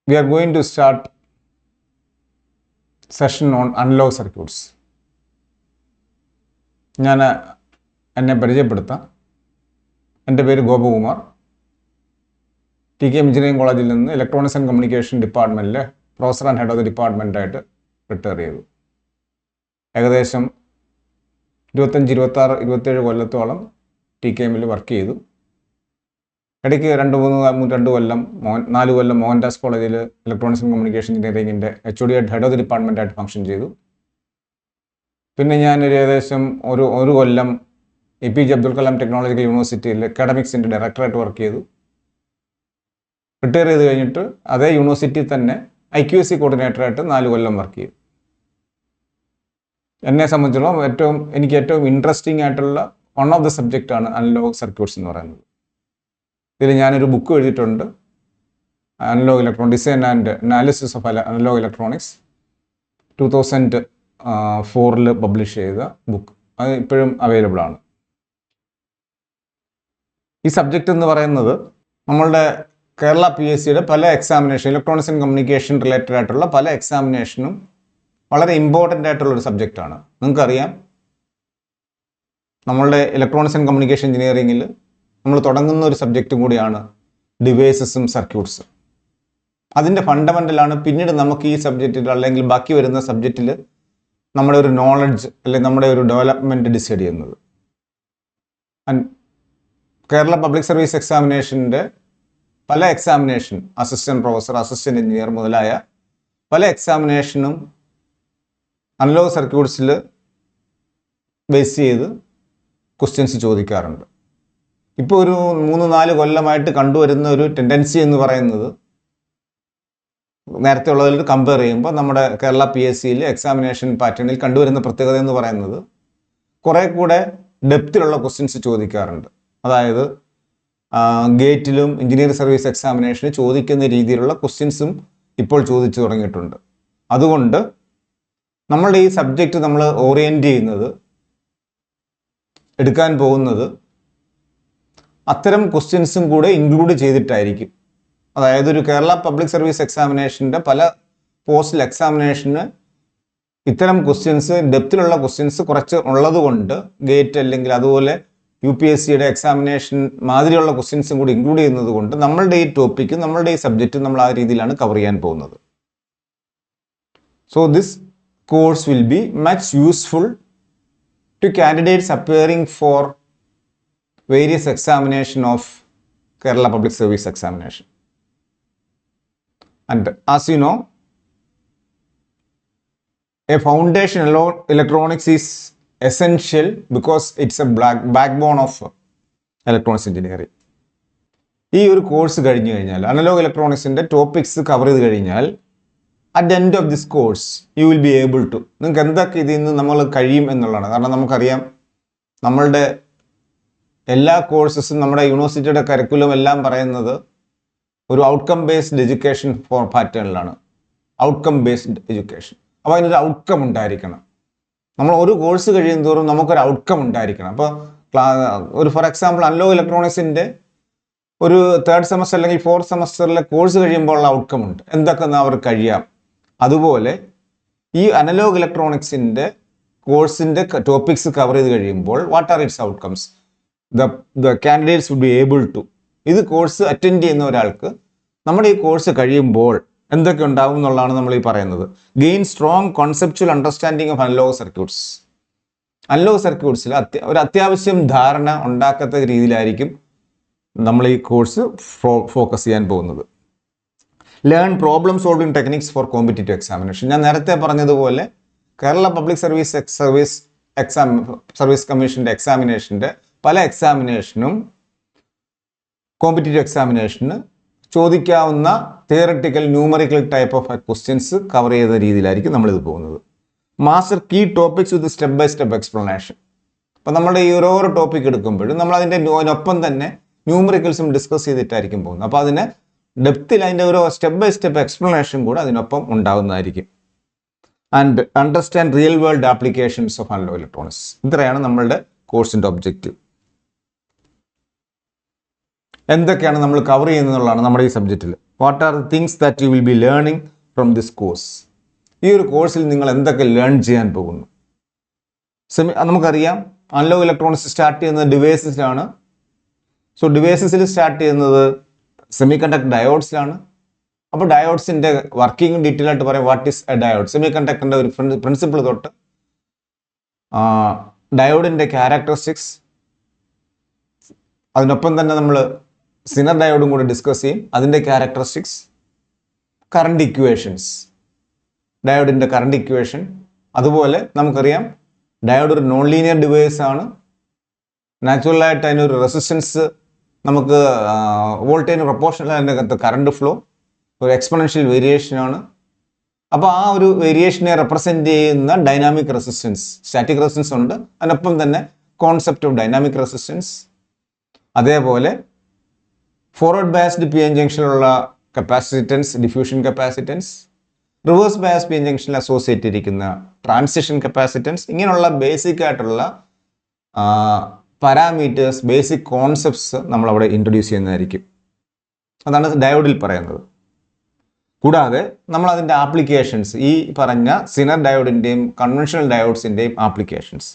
we are going to start session on analog circuits. ഞാൻ എന്നെ പരിചയപ്പെടുത്താം. എൻ്റെ പേര് Gopakumar. T K M engineering കോളേജിൽ നിന്ന് ഇലക്ട്രോണിക്സ് ആൻഡ് കമ്മ്യൂണിക്കേഷൻ ഡിപ്പാർട്ട്മെൻറ്റിലെ professor and head of the ഡിപ്പാർട്ട്മെൻറ്റായിട്ട് റിട്ടയർ ചെയ്തു. ഏകദേശം 25, 26, 27 കൊല്ലത്തോളം ടി കെ എമ്മിൽ വർക്ക് ചെയ്തു. ഇടയ്ക്ക് 2 കൊല്ലം 4 കൊല്ലം മോഹൻദാസ് കോളേജിൽ ഇലക്ട്രോണിക്സ് ആൻഡ് കമ്മ്യൂണിക്കേഷൻ എഞ്ചിനീയറിംഗിൻ്റെ HOD ഹെഡ് ഓഫ് ദി ഡിപ്പാർട്ട്മെൻറ്റായിട്ട് ഫംഗ്ഷൻ ചെയ്തു. പിന്നെ ഞാനൊരു ഏകദേശം ഒരു കൊല്ലം APJ അബ്ദുൽ കലാം ടെക്നോളജിക്കൽ യൂണിവേഴ്സിറ്റിയിൽ അക്കാഡമിക്സിൻ്റെ ഡയറക്ടറായിട്ട് വർക്ക് ചെയ്തു. റിട്ടയർ ചെയ്ത് കഴിഞ്ഞിട്ട് അതേ യൂണിവേഴ്സിറ്റിയിൽ തന്നെ IQAC കോർഡിനേറ്ററായിട്ട് 4 കൊല്ലം വർക്ക് ചെയ്തു. എന്നെ സംബന്ധിച്ചിടത്തോളം എനിക്ക് ഏറ്റവും ഇൻട്രസ്റ്റിംഗ് ആയിട്ടുള്ള വൺ ഓഫ് ദ സബ്ജക്റ്റാണ് അനലോഗ് സർക്യൂട്ട്സ് എന്ന് പറയുന്നത്. ഇതിൽ ഞാനൊരു ബുക്ക് എഴുതിയിട്ടുണ്ട്, analog electronic design and analysis of analog electronics. 2004 publish ചെയ്ത ബുക്ക്. അത് ഇപ്പോഴും അവൈലബിൾ ആണ്. ഈ സബ്ജക്റ്റ് എന്ന് പറയുന്നത് നമ്മളുടെ കേരള PSCയുടെ പല examination, electronics and communication related ആയിട്ടുള്ള പല എക്സാമിനേഷനും വളരെ ഇമ്പോർട്ടൻ്റ് ആയിട്ടുള്ളൊരു സബ്ജക്റ്റാണ്. നിങ്ങൾക്കറിയാം, നമ്മളുടെ ഇലക്ട്രോണിക്സ് ആൻഡ് കമ്മ്യൂണിക്കേഷൻ എഞ്ചിനീയറിംഗിൽ നമ്മൾ തുടങ്ങുന്ന ഒരു സബ്ജക്റ്റും കൂടിയാണ് ഡിവൈസസും സർക്യൂട്ട്സും. അതിൻ്റെ ഫണ്ടമെൻ്റലാണ് പിന്നീട് നമുക്ക് ഈ സബ്ജക്റ്റിൽ അല്ലെങ്കിൽ ബാക്കി വരുന്ന സബ്ജക്റ്റിൽ നമ്മുടെ ഒരു നോളജ് അല്ലെങ്കിൽ നമ്മുടെ ഒരു ഡെവലപ്മെൻറ്റ് ഡിസൈഡ് ചെയ്യുന്നത്. കേരള പബ്ലിക് സർവീസ് എക്സാമിനേഷൻ്റെ പല examination, assistant professor, assistant engineer മുതലായ പല എക്സാമിനേഷനും അനലോഗ് സർക്യൂട്ട്സിൽ ബേസ് ചെയ്ത് ക്വസ്റ്റ്യൻസ് ചോദിക്കാറുണ്ട്. ഇപ്പോൾ ഒരു 3-4 കൊല്ലമായിട്ട് കണ്ടുവരുന്ന ഒരു ടെൻഡൻസി എന്ന് പറയുന്നത്, നേരത്തെ ഉള്ളതിൽ കമ്പയർ ചെയ്യുമ്പോൾ നമ്മുടെ കേരള PSCയിൽ എക്സാമിനേഷൻ പാറ്റേണിൽ കണ്ടുവരുന്ന പ്രത്യേകത എന്ന് പറയുന്നത് കുറേ കൂടെ ഡെപ്തിലുള്ള ക്വസ്റ്റ്യൻസ് ചോദിക്കാറുണ്ട്. അതായത് ഗേറ്റിലും എഞ്ചിനീയറിംഗ് സർവീസ് എക്സാമിനേഷന് ചോദിക്കുന്ന രീതിയിലുള്ള ക്വസ്റ്റ്യൻസും ഇപ്പോൾ ചോദിച്ചു തുടങ്ങിയിട്ടുണ്ട്. അതുകൊണ്ട് നമ്മളുടെ ഈ സബ്ജക്റ്റ് നമ്മൾ ഓറിയൻറ്റ് ചെയ്യുന്നത്, എടുക്കാൻ പോകുന്നത് അത്തരം ക്വസ്റ്റ്യൻസും കൂടെ ഇൻക്ലൂഡ് ചെയ്തിട്ടായിരിക്കും. അതായത് ഒരു കേരള പബ്ലിക് സർവീസ് എക്സാമിനേഷൻ്റെ പല പോസ്റ്റൽ എക്സാമിനേഷന് ഇത്തരം ക്വസ്റ്റ്യൻസ്, ഡെപ്തിലുള്ള ക്വസ്റ്റ്യൻസ് കുറച്ച് ഉള്ളത് കൊണ്ട് ഗേറ്റ് അല്ലെങ്കിൽ അതുപോലെ UPSCയുടെ എക്സാമിനേഷൻ മാതിരിയുള്ള ക്വസ്റ്റ്യൻസും കൂടി ഇൻക്ലൂഡ് ചെയ്യുന്നത് കൊണ്ട് നമ്മളുടെ ഈ ടോപ്പിക്കും നമ്മളുടെ ഈ സബ്ജക്റ്റും നമ്മൾ ആ രീതിയിലാണ് കവർ ചെയ്യാൻ പോകുന്നത്. So this course will be much useful to candidates appearing for various examination of Kerala Public Service Examination. And as you know, a foundation electronics is essential because it's a backbone of electronics engineering. ഈ ഒരു course കഴിഞ്ഞു കഴിഞ്ഞാൽ, analogue ഇലക്ട്രോണിക്സിൻ്റെ topics cover ചെയ്ത് കഴിഞ്ഞാൽ, at the end of this course you will be able to, നിങ്ങൾക്ക് എന്തൊക്കെ ഇതിൽ നിന്ന് നമ്മൾ കഴിയും എന്നുള്ളതാണ്. കാരണം നമുക്കറിയാം, നമ്മളുടെ എല്ലാ കോഴ്സസും നമ്മുടെ യൂണിവേഴ്സിറ്റിയുടെ കരിക്കുലം എല്ലാം പറയുന്നത് ഒരു ഔട്ട്കം ബേസ്ഡ് എഡ്യൂക്കേഷൻ ഫോർ പാറ്റേണിലാണ്. Outcome based education. അപ്പോൾ അതിനൊരു ഔട്ട്കം ഉണ്ടായിരിക്കണം. നമ്മൾ ഒരു കോഴ്സ് കഴിയും തോറും നമുക്കൊരു ഔട്ട്കം ഉണ്ടായിരിക്കണം. അപ്പോൾ ഒരു ഫോർ എക്സാമ്പിൾ അനലോഗ് ഇലക്ട്രോണിക്സിൻ്റെ ഒരു 3rd സെമസ്റ്റർ അല്ലെങ്കിൽ 4th സെമസ്റ്ററിലെ കോഴ്സ് കഴിയുമ്പോൾ ഉള്ള ഔട്ട്കം ഉണ്ട്, എന്തൊക്കെ അവർക്ക് കഴിയാം. അതുപോലെ ഈ അനലോഗ് ഇലക്ട്രോണിക്സിൻ്റെ കോഴ്സിൻ്റെ ടോപ്പിക്സ് കവർ ചെയ്ത് കഴിയുമ്പോൾ what are its outcomes, the candidates would be able to. ഇത് കോഴ്സ് അറ്റൻഡ് ചെയ്യുന്ന ഒരാൾക്ക് നമ്മുടെ ഈ കോഴ്സ് കഴിയുമ്പോൾ എന്തൊക്കെ ഉണ്ടാവും എന്നുള്ളതാണ് നമ്മൾ ഈ പറയുന്നത്. Gain strong conceptual understanding of analog circuits. Analog സർക്യൂട്ട്സിൽ ഒരു അത്യാവശ്യം ധാരണ ഉണ്ടാക്കത്തക്ക രീതിയിലായിരിക്കും നമ്മൾ ഈ കോഴ്സ് ഫോക്കസ് ചെയ്യാൻ പോകുന്നത്. Learn problem solving techniques for competitive examination. ഞാൻ നേരത്തെ പറഞ്ഞതുപോലെ കേരള പബ്ലിക് സർവീസ് കമ്മീഷൻ്റെ എക്സാമിനേഷൻ്റെ പല എക്സാമിനേഷനും കോമ്പറ്റീറ്റീവ് എക്സാമിനേഷന് ചോദിക്കാവുന്ന theoretical numerical type of questions cover ചെയ്ത രീതിയിലായിരിക്കും നമ്മളിത് പോകുന്നത്. Master key topics with step by step explanation. അപ്പോൾ നമ്മുടെ ഈ ഓരോ ടോപ്പിക് എടുക്കുമ്പോഴും നമ്മൾ അതിൻ്റെ ഒപ്പം തന്നെ ന്യൂമറിക്കൽസും ഡിസ്കസ് ചെയ്തിട്ടായിരിക്കും പോകുന്നത്. അപ്പോൾ അതിന് ഡെപ്തിൽ അതിൻ്റെ ഒരു സ്റ്റെപ്പ് ബൈ സ്റ്റെപ്പ് എക്സ്പ്ലനേഷൻ കൂടെ അതിനൊപ്പം ഉണ്ടാകുന്നതായിരിക്കും. And understand real world applications of analog electronics. ഇത്രയാണ് നമ്മളുടെ കോഴ്സിൻ്റെ ഒബ്ജക്റ്റീവ്. എന്തൊക്കെയാണ് നമ്മൾ കവർ ചെയ്യുന്നതെന്നുള്ളതാണ് നമ്മുടെ ഈ സബ്ജക്റ്റിൽ. What are the things that you will be learning from this course. ഈ ഒരു കോഴ്സിൽ നിങ്ങൾ എന്തൊക്കെ ലേൺ ചെയ്യാൻ പോകുന്നു? നമുക്കറിയാം അനലോഗ് ഇലക്ട്രോണിക്സ് സ്റ്റാർട്ട് ചെയ്യുന്നത് ഡിവൈസസിലാണ്. സോ ഡിവൈസസിൽ സ്റ്റാർട്ട് ചെയ്യുന്നത് സെമി കണ്ടക്ടർ ഡയോഡ്സിലാണ്. അപ്പോൾ ഡയോഡ്സിൻ്റെ വർക്കിംഗ് ഡീറ്റെയിൽ ആയിട്ട് പറയാം. What is a diode? സെമി കണ്ടക്ടറിൻ്റെ ഒരു പ്രിൻസിപ്പിൾ തൊട്ട് ഡയോഡിൻ്റെ ക്യാരക്ടറിസ്റ്റിക്സ്, അതിനൊപ്പം തന്നെ നമ്മൾ സിനർ ഡയോഡും കൂടി ഡിസ്കസ് ചെയ്യും. അതിൻ്റെ ക്യാരക്ടറിസ്റ്റിക്സ്, കറണ്ട് ഇക്വേഷൻസ്, ഡയോഡിൻ്റെ കറണ്ട് ഇക്വേഷൻ. അതുപോലെ നമുക്കറിയാം ഡയോഡ് ഒരു നോൺ ലീനിയർ ഡിവൈസ് ആണ്. നാച്ചുറലായിട്ട് അതിനൊരു റെസിസ്റ്റൻസ്, നമുക്ക് വോൾട്ടേജിന് പ്രൊപ്പോർഷണൽ അതിനകത്ത് കറണ്ട് ഫ്ലോ ഒരു എക്സ്പൊണൻഷ്യൽ വേരിയേഷനാണ്. അപ്പോൾ ആ ഒരു വേരിയേഷനെ റെപ്രസെൻറ്റ് ചെയ്യുന്ന ഡൈനാമിക് റെസിസ്റ്റൻസ്, സ്റ്റാറ്റിക് റെസിസ്റ്റൻസ് ഉണ്ട്, അതിനൊപ്പം തന്നെ കോൺസെപ്റ്റ് ഓഫ് ഡൈനാമിക് റെസിസ്റ്റൻസ്. അതേപോലെ ഫോർവേഡ് ബയസ്ഡ് പി എൻ ജംഗ്ഷനിലുള്ള capacitance, diffusion capacitance, reverse bias P N ജംഗ്ഷനിൽ അസോസിയേറ്റ് ചെയ്തിരിക്കുന്ന ട്രാൻസിഷൻ കപ്പാസിറ്റൻസ്. ഇങ്ങനെയുള്ള ബേസിക് ആയിട്ടുള്ള പാരാമീറ്റേഴ്സ്, ബേസിക് കോൺസെപ്റ്റ്സ് നമ്മളവിടെ ഇൻട്രൊഡ്യൂസ് ചെയ്യുന്നതായിരിക്കും. അതാണ് ഡയോഡിൽ പറയുന്നത്. കൂടാതെ നമ്മൾ അതിൻ്റെ ആപ്ലിക്കേഷൻസ്, ഈ പറഞ്ഞ സിനർ ഡയോഡിൻ്റെയും കൺവെൻഷണൽ ഡയോഡ്സിൻ്റെയും ആപ്ലിക്കേഷൻസ്,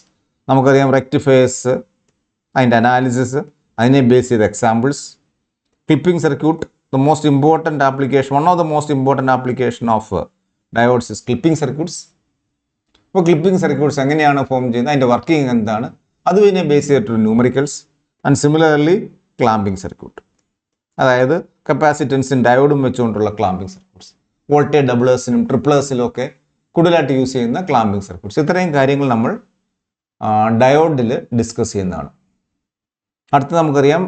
നമുക്കറിയാം റെക്ടിഫയേഴ്സ്, അതിൻ്റെ അനാലിസിസ്, അതിനെ ബേസ് ചെയ്ത examples, clipping circuit, the most important application, one of the most important application of diodes is clipping circuits. അപ്പോൾ ക്ലിപ്പിംഗ് സർക്യൂട്ട്സ് എങ്ങനെയാണ് ഫോം ചെയ്യുന്നത്, അതിൻ്റെ വർക്കിംഗ് എന്താണ്, അതിനെ ബേസ് ചെയ്തിട്ടുള്ള numericals. And similarly clamping circuit, അതായത് കപ്പാസിറ്റൻസും ഡയോഡും വെച്ചുകൊണ്ടുള്ള ക്ലാമ്പിംഗ് സർക്യൂട്ട്സ്, വോൾട്ടേജ് ഡബിളേഴ്സിനും ട്രിപ്പിളേഴ്സിലും ഒക്കെ കൂടുതലായിട്ട് യൂസ് ചെയ്യുന്ന ക്ലാമ്പിംഗ് സർക്യൂട്ട്സ്. ഇത്രയും കാര്യങ്ങൾ നമ്മൾ ഡയോഡിൽ ഡിസ്കസ് ചെയ്യുന്നതാണ്. അടുത്ത് നമുക്കറിയാം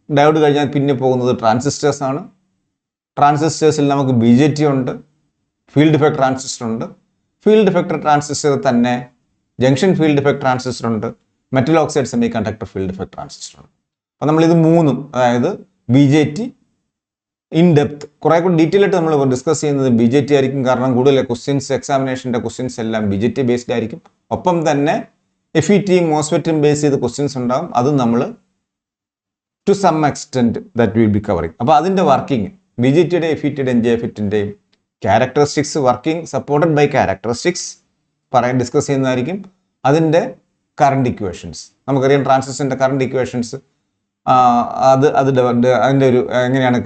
ഡയോഡ് കഴിഞ്ഞാൽ പിന്നെ പോകുന്നത് ട്രാൻസിസ്റ്റേഴ്സ് ആണ്. ട്രാൻസിസ്റ്റേഴ്സിൽ നമുക്ക് BJT ഉണ്ട്, ഫീൽഡ് ഇഫക്റ്റ് ട്രാൻസിസ്റ്റർ ഉണ്ട്. ഫീൽഡ് ഇഫക്റ്റ് ട്രാൻസിസ്റ്റർ തന്നെ ജംഗ്ഷൻ ഫീൽഡ് ഇഫക്റ്റ് ട്രാൻസിസ്റ്റർ ഉണ്ട്, metal oxide semi conductor field effect transistor ഉണ്ട്. അപ്പോൾ നമ്മളിത് മൂന്നും, അതായത് BJT ഇൻ ഡെപ്ത് കുറേ കൂടി ഡീറ്റെയിൽ ആയിട്ട് നമ്മൾ ഡിസ്കസ് ചെയ്യുന്നത് BJT ആയിരിക്കും. കാരണം കൂടുതൽ ക്വസ്റ്റ്യൻസ്, എക്സാമിനേഷൻ്റെ ക്വസ്റ്റ്യൻസ് എല്ലാം BJT ബേസ്ഡ് ആയിരിക്കും. ഒപ്പം തന്നെ FETയും മോസ്ഫെറ്റും ബേസ് ചെയ്ത് ക്വസ്റ്റ്യൻസ് ഉണ്ടാകും. അതും നമ്മൾ to some extent that will be covering. അപ്പോൾ അതിൻ്റെ വർക്കിംഗ്, BJTയുടെ FETയുടെ NJFETൻ്റെയും characteristics, working supported by characteristics discuss ചെയ്യുന്നതായിരിക്കും. അതിൻ്റെ കറണ്ട് ഇക്വേഷൻസ്, നമുക്കറിയാം ട്രാൻസിസ്റ്ററിൻ്റെ കറണ്ട് ഇക്വേഷൻസ്, അതിൻ്റെ ഒരു എങ്ങനെയാണ്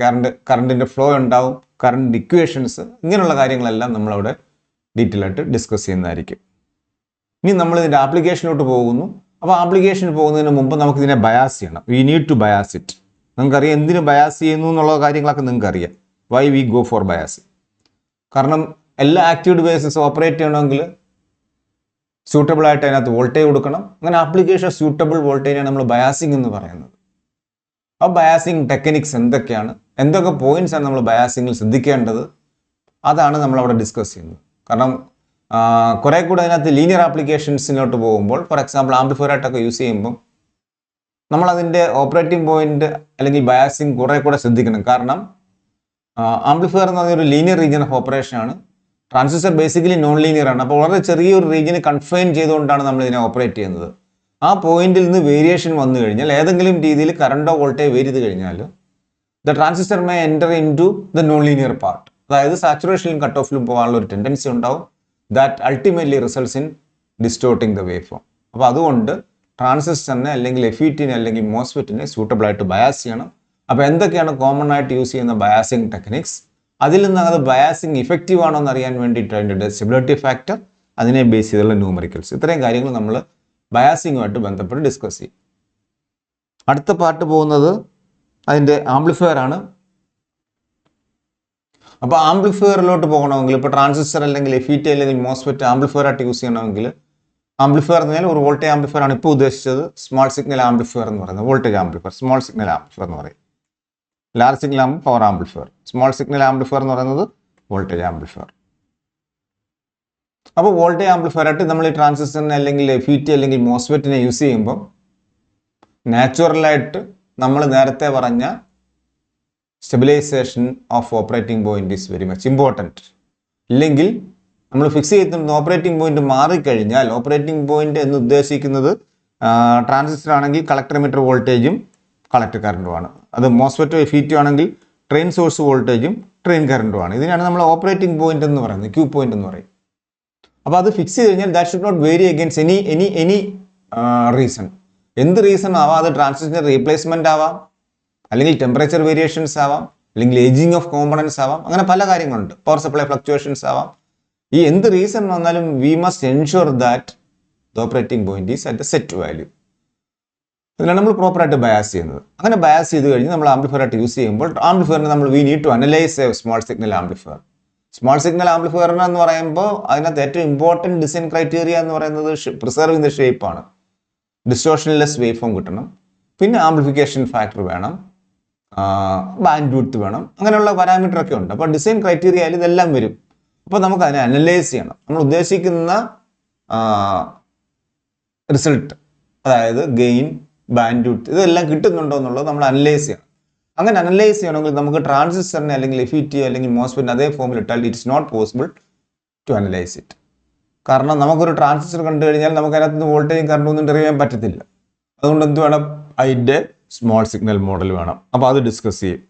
കറണ്ടിൻ്റെ ഫ്ലോ ഉണ്ടാവും, കറണ്ട് ഇക്വേഷൻസ്, ഇങ്ങനെയുള്ള കാര്യങ്ങളെല്ലാം നമ്മളവിടെ ഡീറ്റെയിൽ ആയിട്ട് ഡിസ്കസ് ചെയ്യുന്നതായിരിക്കും. ഇനി നമ്മൾ ഇതിൻ്റെ ആപ്ലിക്കേഷനിലോട്ട് പോകുന്നു. അപ്പോൾ ആപ്ലിക്കേഷനിൽ പോകുന്നതിന് മുമ്പ് നമുക്കിതിനെ ബയാസ് ചെയ്യണം. We need to bias it. നിങ്ങൾക്കറിയാം എന്തിനു ബയാസ് ചെയ്യുന്നു എന്നുള്ള കാര്യങ്ങളൊക്കെ നിങ്ങൾക്കറിയാം. Why we go for bias? കാരണം എല്ലാ ആക്റ്റീവ് ഡിവൈസസ് ഓപ്പറേറ്റ് ചെയ്യണമെങ്കിൽ സ്യൂട്ടബിൾ ആയിട്ട് അതിനകത്ത് വോൾട്ടേജ് കൊടുക്കണം. അങ്ങനെ ആപ്ലിക്കേഷൻ സ്യൂട്ടബിൾ വോൾട്ടേജാണ് നമ്മൾ ബയാസിംഗ് എന്ന് പറയുന്നത്. ആ ബയാസിംഗ് ടെക്നിക്സ് എന്തൊക്കെയാണ്, എന്തൊക്കെ പോയിന്റ്സ് ആണ് നമ്മൾ ബയാസിംഗിൽ ശ്രദ്ധിക്കേണ്ടത്, അതാണ് നമ്മളവിടെ ഡിസ്കസ് ചെയ്യുന്നത്. കാരണം കുറേ കൂടെ അതിനകത്ത് ലീനിയർ ആപ്ലിക്കേഷൻസിലോട്ട് പോകുമ്പോൾ, ഫോർ എക്സാമ്പിൾ ആംപ്ലിഫയർ ആയിട്ടൊക്കെ യൂസ് ചെയ്യുമ്പോൾ നമ്മളതിൻ്റെ ഓപ്പറേറ്റിംഗ് പോയിന്റ് അല്ലെങ്കിൽ ബയാസിംഗ് കുറേ കൂടെ ശ്രദ്ധിക്കണം. കാരണം ആംപ്ലിഫയർ എന്ന് പറഞ്ഞൊരു ലീനിയർ റീജിയൻ ഓഫ് ഓപ്പറേഷൻ ആണ്. ട്രാൻസിസ്റ്റർ ബേസിക്കലി നോൺ ലീനിയർ ആണ്. അപ്പോൾ വളരെ ചെറിയൊരു റീജിയന് കൺഫൈൻ ചെയ്തുകൊണ്ടാണ് നമ്മൾ ഇതിനെ ഓപ്പറേറ്റ് ചെയ്യുന്നത്. ആ പോയിന്റിൽ നിന്ന് വേരിയേഷൻ വന്നു കഴിഞ്ഞാൽ, ഏതെങ്കിലും രീതിയിൽ കറണ്ടോ വോൾട്ടേജ് വേരി ചെയ്ത് കഴിഞ്ഞാൽ, the transistor may enter into the non linear part. അതായത് സാച്ചുറേഷനിലും കട്ട് ഓഫിലും പോകാനുള്ള ഒരു ടെൻഡൻസി ഉണ്ടാവും. That ultimately results in distorting the wave form. അപ്പോൾ അതുകൊണ്ട് ട്രാൻസിസ്റ്ററിനെ അല്ലെങ്കിൽ FETനെ അല്ലെങ്കിൽ മോസ്ഫെറ്റിനെ സ്യൂട്ടബിൾ ആയിട്ട് ബയാസ് ചെയ്യണം. അപ്പോൾ എന്തൊക്കെയാണ് കോമൺ ആയിട്ട് യൂസ് ചെയ്യുന്ന ബയാസിംഗ് ടെക്നിക്സ്, അതിൽ നിന്ന് അത് ബയാസിംഗ് ഇഫക്റ്റീവ് ആണോ എന്ന് അറിയാൻ വേണ്ടിയിട്ട് അതിൻ്റെ സ്റ്റെബിലിറ്റി ഫാക്ടർ, അതിനെ ബേസ് ചെയ്തുള്ള ന്യൂമറിക്കൽസ്, ഇത്രയും കാര്യങ്ങൾ നമ്മൾ ബയാസിങ്ങുമായിട്ട് ബന്ധപ്പെട്ട് ഡിസ്കസ് ചെയ്യും. അടുത്ത പാർട്ട് പോകുന്നത് അതിൻ്റെ ആംപ്ലിഫയർ ആണ്. അപ്പോൾ ആംപ്ലിഫയറിലോട്ട് പോകണമെങ്കിൽ, ഇപ്പോൾ ട്രാൻസിസ്റ്റർ അല്ലെങ്കിൽ FET അല്ലെങ്കിൽ മോസ്ഫെറ്റ് ആംപ്ലിഫയർ ആയിട്ട് യൂസ് ചെയ്യണമെങ്കിൽ, ആംപ്ലിഫയർ എന്ന് പറഞ്ഞാൽ ഒരു വോൾട്ടേജ് ആംപ്ലിഫയർ ആണ് ഇപ്പോൾ ഉദ്ദേശിച്ചത്. സ്മാൾ സിഗ്നൽ ആംപ്ലിഫയർ എന്ന് പറയുന്നത് voltage amplifier, small signal amplifier എന്ന് പറയും. ലാർജ് സിഗ്നൽ ആകുമ്പോൾ power amplifier, small signal amplifier എന്ന് പറയുന്നത് വോൾട്ടേജ് ആംപ്ലിഫയർ. അപ്പോൾ വോൾട്ടേജ് ആംപ്ലിഫയർ ആയിട്ട് നമ്മൾ ഈ ട്രാൻസിസ്റ്ററിനെ അല്ലെങ്കിൽ FET അല്ലെങ്കിൽ മോസ്ഫെറ്റിനെ യൂസ് ചെയ്യുമ്പോൾ നാച്ചുറലായിട്ട് നമ്മൾ നേരത്തെ പറഞ്ഞ stabilization of operating point is very much important. ഇല്ലെങ്കിൽ നമ്മൾ ഫിക്സ് ചെയ്തിട്ട് ഓപ്പറേറ്റിംഗ് പോയിന്റ് മാറിക്കഴിഞ്ഞാൽ, ഓപ്പറേറ്റിംഗ് പോയിന്റ് എന്ന് ഉദ്ദേശിക്കുന്നത് ട്രാൻസിസ്റ്റർ ആണെങ്കിൽ കളക്ടർ എമിറ്റർ വോൾട്ടേജും കളക്ടർ കറണ്ടുമാണ്. അത് മോസ്ഫെറ്റോ FET ആണെങ്കിൽ ട്രെയിൻ സോഴ്സ് വോൾട്ടേജും ട്രെയിൻ കറണ്ടുമാണ്. ഇതിനാണ് നമ്മൾ ഓപ്പറേറ്റിംഗ് പോയിന്റ് എന്ന് പറയുന്നത്, ക്യൂ പോയിന്റ് എന്ന് പറയും. അപ്പോൾ അത് ഫിക്സ് ചെയ്ത് കഴിഞ്ഞാൽ that should not vary against any reason. എന്ത് റീസൺ ആവാം, അത് ട്രാൻസിസ്റ്റർ റീപ്ലേസ്മെന്റ് ആവാം, അല്ലെങ്കിൽ ടെമ്പറേച്ചർ വേരിയേഷൻസ് ആവാം, അല്ലെങ്കിൽ ഏജിങ് ഓഫ് കോമ്പണൻസ് ആവാം, അങ്ങനെ പല കാര്യങ്ങളുണ്ട്. പവർ സപ്ലൈ ഫ്ലക്ച്വേഷൻസ് ആവാം. ഈ എന്ത് റീസൺ വന്നാലും we must ensure that the operating point is at the set value. ഇതിലാണ് നമ്മൾ പ്രോപ്പറായിട്ട് ബയാസ് ചെയ്യുന്നത്. അങ്ങനെ ബയാസ് ചെയ്ത് കഴിഞ്ഞ് നമ്മൾ ആംപ്ലിഫയർ ആയിട്ട് യൂസ് ചെയ്യുമ്പോൾ ആംപ്ലിഫയറിന് നമ്മൾ we need to analyse a small signal amplifier. Small signal ആംപ്ലിഫയറിന് എന്ന് പറയുമ്പോൾ അതിനകത്ത് ഏറ്റവും ഇമ്പോർട്ടൻറ്റ് ഡിസൈൻ ക്രൈറ്റീരിയ എന്ന് പറയുന്നത് പ്രിസർവിങ് ദ ഷേപ്പാണ്. ഡിസ്റ്റോർഷൻലെസ് വേവ് ഫോം കിട്ടണം, പിന്നെ ആംപ്ലിഫിക്കേഷൻ ഫാക്ടർ വേണം, ബാൻഡ് വിഡ്ത്ത് വേണം, അങ്ങനെയുള്ള പാരാമീറ്റർ ഒക്കെ ഉണ്ട്. അപ്പോൾ ഡിസൈൻ ക്രൈറ്റീരിയയിൽ ഇതെല്ലാം വരും. അപ്പോൾ നമുക്ക് അതിനെ അനലൈസ് ചെയ്യണം. നമ്മൾ ഉദ്ദേശിക്കുന്ന റിസൾട്ട്, അതായത് ഗെയിൻ, ബാൻഡ് വിഡ്ത്ത്, ഇതെല്ലാം കിട്ടുന്നുണ്ടോ എന്നുള്ളത് നമ്മൾ അനലൈസ് ചെയ്യണം. അങ്ങനെ അനലൈസ് ചെയ്യണമെങ്കിൽ നമുക്ക് ട്രാൻസിസ്റ്ററിനെ അല്ലെങ്കിൽ FET അല്ലെങ്കിൽ മോസ്ഫെറ്റിനെ അതേ ഫോമിൽ ഇട്ടാൽ it's not possible to analyse it. കാരണം നമുക്കൊരു ട്രാൻസിസ്റ്റർ കണ്ടു കഴിഞ്ഞാൽ നമുക്ക് അതിനകത്ത് വോൾട്ടേജും കറണ്ടും ഒന്നും ഡെറിവ് ചെയ്യാൻ പറ്റത്തില്ല. അതുകൊണ്ട് എന്ത് വേണം, അതിൻ്റെ സ്മോൾ സിഗ്നൽ മോഡൽ വേണം. അപ്പോൾ അത് ഡിസ്കസ് ചെയ്യും.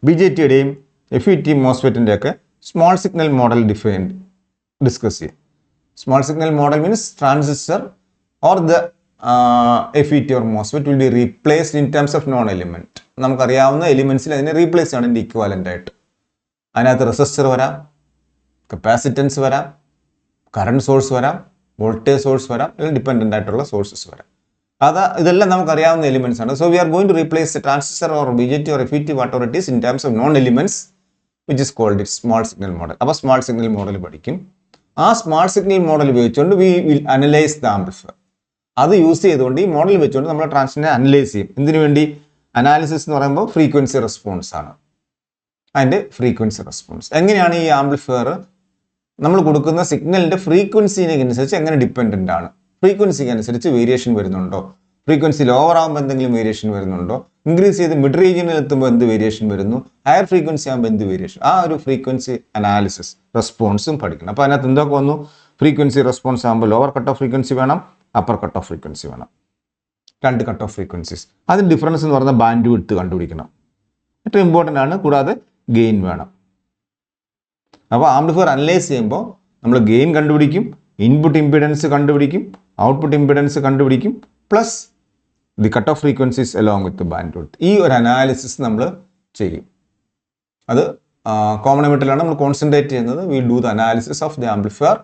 BJTയുടെയും FET മോസ്ഫെറ്റിൻ്റെ ഒക്കെ സ്മോൾ സിഗ്നൽ മോഡൽ ഡിസ്കസ് ചെയ്യും. Small signal model means transistor or the FET or MOSFET will be replaced in terms of non element. നമുക്കറിയാവുന്ന എലിമെന്റ്സിൽ അതിനെ റീപ്ലേസ് ആണ് ഇതിൻ്റെ ഇക്വാലൻ്റ് ആയിട്ട്. അതിനകത്ത് റെസിസ്റ്റർ വരാം, കപ്പാസിറ്റൻസ് വരാം, കറണ്ട് സോഴ്സ് വരാം, വോൾട്ടേജ് സോഴ്സ് വരാം, അല്ലെങ്കിൽ ഡിപ്പെൻഡൻ്റ് ആയിട്ടുള്ള സോഴ്സസ് വരാം. ഇതെല്ലാം നമുക്കറിയാവുന്ന എലിമെന്റ്സ് ആണ്. So we are going to replace transistor or BJT or FET what it is in terms of known elements which is called it small signal model. അപ്പോൾ small signal model പഠിക്കും. ആ small signal model ഉപയോഗിച്ചുകൊണ്ട് we will analyse the amplifier. അത് use ചെയ്തുകൊണ്ട് ഈ model വെച്ചുകൊണ്ട് നമ്മൾ ട്രാൻസിസ്റ്ററിനെ അനലൈസ് ചെയ്യും. ഇതിനു വേണ്ടി അനാലിസിസ് എന്ന് പറയുമ്പോൾ ഫ്രീക്വൻസി റെസ്പോൺസ് ആണ്. അതിൻ്റെ ഫ്രീക്വൻസി റെസ്പോൺസ് എങ്ങനെയാണ് ഈ ആംപ്ലിഫയർ നമ്മൾ കൊടുക്കുന്ന സിഗ്നലിൻ്റെ ഫ്രീക്വൻസിനനുസരിച്ച് എങ്ങനെ ഡിപ്പെൻഡൻ്റ് ആണ്, ഫ്രീക്വൻസിക്ക് അനുസരിച്ച് വേരിയേഷൻ വരുന്നുണ്ടോ, ഫ്രീക്വൻസി ലോവർ ആകുമ്പോൾ എന്തെങ്കിലും വേരിയേഷൻ വരുന്നുണ്ടോ, ഇൻക്രീസ് ചെയ്ത് മിഡ് റീജിയനിൽ എത്തുമ്പോൾ എന്ത് വേരിയേഷൻ വരുന്നു, ഹയർ ഫ്രീക്വൻസി ആകുമ്പോൾ എന്ത് വേരിയേഷൻ, ആ ഒരു ഫ്രീക്വൻസി അനാലിസിസ് റെസ്പോൺസും പഠിക്കണം. അപ്പോൾ അതിനകത്ത് എന്തൊക്കെ വന്നു, ഫ്രീക്വൻസി റെസ്പോൺസ് ആകുമ്പോൾ ലോവർ കട്ട് ഓഫ് ഫ്രീക്വൻസി വേണം, അപ്പർ കട്ട് ഓഫ് ഫ്രീക്വൻസി വേണം, 2 കട്ട് ഓഫ് ഫ്രീക്വൻസീസ്. അതിന് ഡിഫറൻസ് എന്ന് പറയുന്ന ബാൻഡ് വിഡ്ത്ത് കണ്ടുപിടിക്കണം, ഏറ്റവും ഇമ്പോർട്ടൻ്റ് ആണ്. കൂടാതെ ഗെയിൻ വേണം. അപ്പോൾ ആംപ്ലിഫയർ അനലൈസ് ചെയ്യുമ്പോൾ നമ്മൾ ഗെയിൻ കണ്ടുപിടിക്കും, ഇൻപുട്ട് ഇമ്പിഡൻസ് കണ്ടുപിടിക്കും, ഔട്ട്പുട്ട് ഇമ്പിഡൻസ് കണ്ടുപിടിക്കും, plus the cut off frequencies along with band width. ഈ ഒരു അനാലിസിസ് നമ്മൾ ചെയ്യും. അത് കോമൺ എമിറ്ററിലാണ് നമ്മൾ കോൺസെൻട്രേറ്റ് ചെയ്യുന്നത്. We do the analysis of the amplifier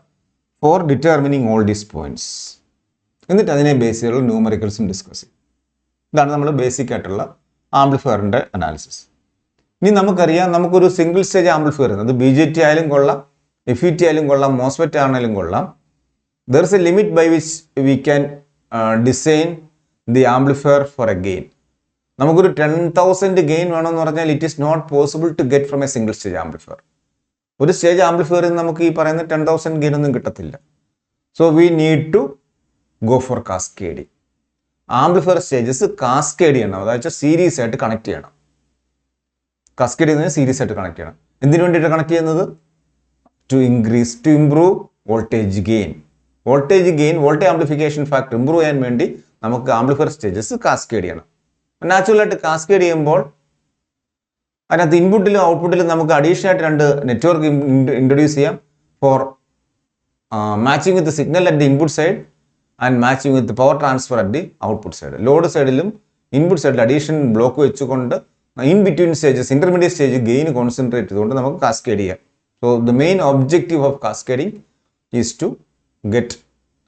four determining all these points. എന്നിട്ട് അതിനെ ബേസ് ചെയ്തുള്ള ന്യൂമറിക്കൽസും ഡിസ്കസ് ചെയ്യും. ഇതാണ് നമ്മൾ ബേസിക് ആയിട്ടുള്ള ആംപ്ലിഫയറിൻ്റെ അനാലിസിസ്. ഇനി നമുക്കറിയാം, നമുക്കൊരു സിംഗിൾ സ്റ്റേജ് ആംപ്ലിഫയർ, അത് BJT ആയാലും കൊള്ളാം, FET ആയാലും കൊള്ളാം, മോസ്ഫെറ്റ് ആണെങ്കിലും കൊള്ളാം. There is a limit by which we can design the amplifier for a gain. നമുക്കൊരു 10,000 ഗെയിൻ വേണമെന്ന് പറഞ്ഞാൽ it is not possible to get from a single stage amplifier. ഒരു സ്റ്റേജ് ആംപ്ലിഫയറിൽ നമുക്ക് ഈ പറയുന്ന 10,000 ഗെയിൻ ഒന്നും കിട്ടത്തില്ല. So we need to go for cascading. Amplifier stages cascade ചെയ്യണം, അതായത് സീരീസ് ആയിട്ട് കണക്ട് ചെയ്യണം. കാസ്കേഡ് ചെയ്യുന്നതിന് സീരീസ് ആയിട്ട് കണക്ട് ചെയ്യണം. എന്തിനു വേണ്ടിയിട്ട് കണക്ട് ചെയ്യുന്നത്? To improve voltage gain. Voltage amplification factor improve ചെയ്യാൻ വേണ്ടി നമുക്ക് ആംപ്ലിഫയർ സ്റ്റേജസ് കാസ്കേഡ് ചെയ്യണം. നാച്ചുറലായിട്ട് കാസ്കേഡ് ചെയ്യുമ്പോൾ അതിനകത്ത് ഇൻപുട്ടിലും ഔട്ട്പുട്ടിലും നമുക്ക് അഡീഷണൽ ആയിട്ട് 2 നെറ്റ്വർക്ക് ഇൻട്രൊഡ്യൂസ് ചെയ്യാം for matching with signal at the input side and matching with power transfer at the output side. Load സൈഡിലും ഇൻപുട്ട് സൈഡിൽ അഡീഷണൽ ബ്ലോക്ക് വെച്ചുകൊണ്ട് in between stages, intermediate stage gain concentrate ചെയ്തുകൊണ്ട് നമുക്ക് cascade ചെയ്യാം. So the main objective of cascading is to get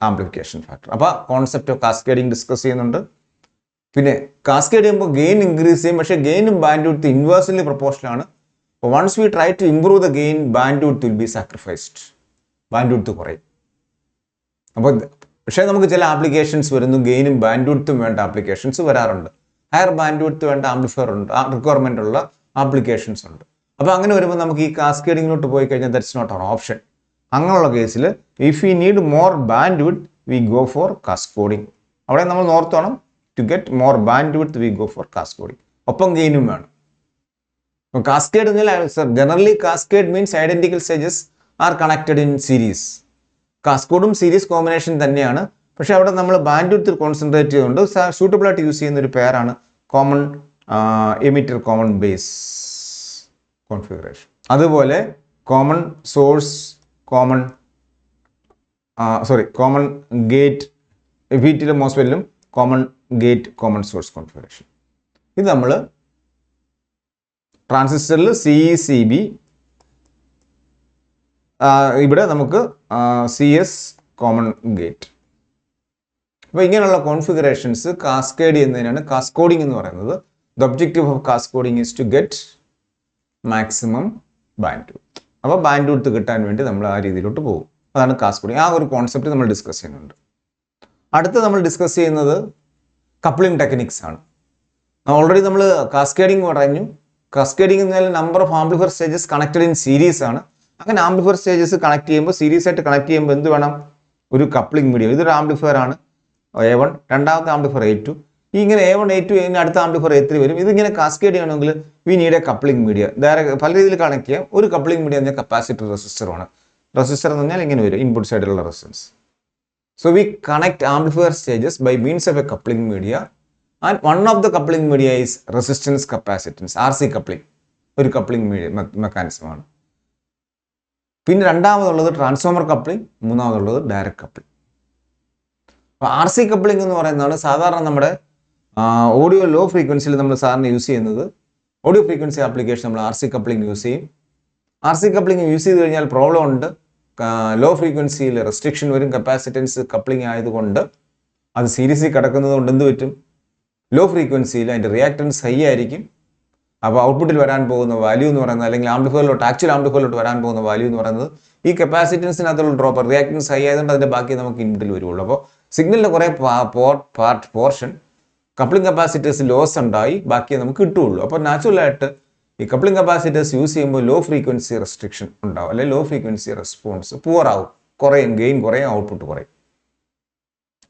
amplification factor. അപ്പോൾ concept of cascading discuss ചെയ്യുന്നുണ്ട്. പിന്നെ cascade ചെയ്യുമ്പോൾ ഗെയിൻ ഇൻക്രീസ് ചെയ്യും, പക്ഷേ ഗെയിനും ബാൻഡ് വിഡ്ത്ത് ഇൻവേഴ്സ്ലി പ്രൊപ്പോർഷണൽ ആണ്. Once we try to improve the gain, bandwidth will be sacrificed. Bandwidth കുറയും. അപ്പോൾ പക്ഷേ നമുക്ക് ചില ആപ്ലിക്കേഷൻസ് വരുന്നു, ഗെയിനും ബാൻഡ് വിഡ്ത്തും വേണ്ട ആപ്ലിക്കേഷൻസ് വരാറുണ്ട്. ഹയർ ബാൻഡ് വിഡ്ത്ത് വേണ്ട ആംപ്ലിഫയർ ഉണ്ട്, റിക്വയർമെൻ്റ് ഉള്ള ആപ്ലിക്കേഷൻസ് ഉണ്ട്. അപ്പോൾ അങ്ങനെ വരുമ്പോൾ നമുക്ക് ഈ കാസ്കേഡിങ്ങിലോട്ട് പോയി കഴിഞ്ഞാൽ ദാറ്റ്സ് നോട്ട് ആൻ ഓപ്ഷൻ. അങ്ങനെയുള്ള കേസിൽ if you need more bandwidth we go for cascading. അവിടെ നമ്മൾ ഓർത്തോണം, to get more bandwidth we go for cascading. ഒപ്പം ഗെയിനും വേണം. Cascade generally cascade means identical stages are connected in series. കാസ്കേഡും series combination തന്നെയാണ്, പക്ഷേ അവിടെ നമ്മൾ ബാൻഡ് വിഡ്ത്തിൽ കോൺസെൻട്രേറ്റ് ചെയ്തുകൊണ്ട് സൂട്ടബിൾ ആയിട്ട് യൂസ് ചെയ്യുന്ന ഒരു പെയറാണ് common emitter common base configuration. അതുപോലെ കോമൺ സോഴ്സ് കോമൺ ഗേറ്റ്, വീറ്റിലും മോസ്ഫെറ്റിലും common gate common source configuration. ഇത് നമ്മൾ ട്രാൻസിസ്റ്ററിൽ CE/CB, ഇവിടെ നമുക്ക് CS കോമൺ ഗേറ്റ്. അപ്പോൾ ഇങ്ങനെയുള്ള കോൺഫിഗറേഷൻസ് കാസ്കേഡ് ചെയ്യുന്നതിനാണ് കാസ്കോഡിംഗ് എന്ന് പറയുന്നത്. The objective of cascoding is to get maximum bandwidth. അപ്പോൾ ബാൻഡ്വിഡ്ത്ത് കിട്ടാൻ വേണ്ടി നമ്മൾ ആ രീതിയിലോട്ട് പോകും. അതാണ് കാസ്കോഡിംഗ്. ആ ഒരു കോൺസെപ്റ്റ് നമ്മൾ ഡിസ്കസ് ചെയ്യുന്നുണ്ട്. അടുത്ത് നമ്മൾ ഡിസ്കസ് ചെയ്യുന്നത് കപ്ലിംഗ് ടെക്നിക്സ് ആണ്. ഓൾറെഡി നമ്മൾ കാസ്കേഡിംഗ് പറഞ്ഞു. കാസ്കേഡിംഗ് എന്ന് പറഞ്ഞാൽ number of amplifier stages connected in series ആണ്. അങ്ങനെ ആംപ്ലിഫയർ സ്റ്റേജസ് കണക്ട് ചെയ്യുമ്പോൾ, സീരീസ് ആയിട്ട് കണക്ട് ചെയ്യുമ്പോൾ എന്ത് വേണം? ഒരു കപ്ലിംഗ് മീഡിയം. ഇതൊരു ആംപ്ലിഫയർ ആണ് A1, രണ്ടാമത്തെ ആംപ്ലിഫയർ A2. ഇങ്ങനെ A1 A2 ഇങ്ങനെ അടുത്ത ആംപ്ലിഫയർ A3 വരും. ഇതിങ്ങനെ കാസ്കേഡ് ചെയ്യണമെങ്കിൽ we need A coupling media. പല രീതിയിൽ കണക്ട് ചെയ്യാം. ഒരു കപ്ലിംഗ് മീഡിയ എന്ന് പറഞ്ഞാൽ കപ്പാസിറ്റർ റെസിസ്റ്ററാണ്. റെസിസ്റ്റർ എന്ന് പറഞ്ഞാൽ ഇങ്ങനെ വരും, ഇൻപുട്ട് സൈഡിലുള്ള resistance. So we connect amplifier stages by means of a coupling media. And one of the coupling media is resistance capacitance, RC coupling. ഒരു കപ്ലിംഗ് മീഡിയ മെക്കാനിസമാണ്. പിന്നെ രണ്ടാമതുള്ളത് ട്രാൻസ്ഫോമർ കപ്ലിംഗ്, മൂന്നാമതുള്ളത് ഡയറക്റ്റ് കപ്ലിംഗ്. അപ്പോൾ RC കപ്ലിംഗ് എന്ന് പറയുന്നതാണ് സാധാരണ നമ്മുടെ ഓഡിയോ ലോ ഫ്രീക്വൻസിയിൽ നമ്മൾ സാധാരണ യൂസ് ചെയ്യുന്നത്. ഓഡിയോ ഫ്രീക്വൻസി ആപ്ലിക്കേഷൻ നമ്മൾ RC കപ്ലിംഗ് യൂസ് ചെയ്യും. RC കപ്ലിംഗ് യൂസ് ചെയ്ത് കഴിഞ്ഞാൽ പ്രോബ്ലം ഉണ്ട്. ലോ ഫ്രീക്വൻസിയിൽ റെസ്ട്രിക്ഷൻ വരും. കപ്പാസിറ്റൻസ് കപ്ലിംഗ് ആയതുകൊണ്ട് അത് സീരീസിൽ കിടക്കുന്നത് കൊണ്ട് എന്ത് പറ്റും? ലോ ഫ്രീക്വൻസിയിൽ അതിൻ്റെ റിയാക്ടൻസ് ഹൈ ആയിരിക്കും. അപ്പോൾ ഔട്ട്പുട്ടിൽ വരാൻ പോകുന്ന വാല്യൂ എന്ന് പറയുന്നത്, അല്ലെങ്കിൽ ആക്ച്വൽ ആംപ്ലിഫയറിലോട്ട് വരാൻ പോകുന്ന വാല്യൂ എന്ന് പറയുന്നത് ഈ കപ്പാസിറ്റൻസിനകത്തുള്ള ഡ്രോപ്പ്, റിയാക്ടൻസ് ഹൈ ആയതുകൊണ്ട് അതിൻ്റെ ബാക്കി നമുക്ക് ഇൻപുട്ടിൽ വരുള്ളൂ. അപ്പോൾ സിഗ്നലിൻ്റെ കുറേ പോർഷൻ കപ്ലിംഗ് കപ്പാസിറ്റേഴ്സ് ലോസ് ഉണ്ടായി, ബാക്കിയേ നമുക്ക് കിട്ടുകയുള്ളൂ. അപ്പോൾ നാച്ചുറലായിട്ട് ഈ കപ്ലിംഗ് കപ്പാസിറ്റേഴ്സ് യൂസ് ചെയ്യുമ്പോൾ ലോ ഫ്രീക്വൻസി റെസ്ട്രിക്ഷൻ ഉണ്ടാവും, അല്ലെങ്കിൽ ലോ ഫ്രീക്വൻസി റെസ്പോൺസ് പുവർ ആവും, കുറയും, ഗെയിൻ കുറയും, ഔട്ട്പുട്ട് കുറയും.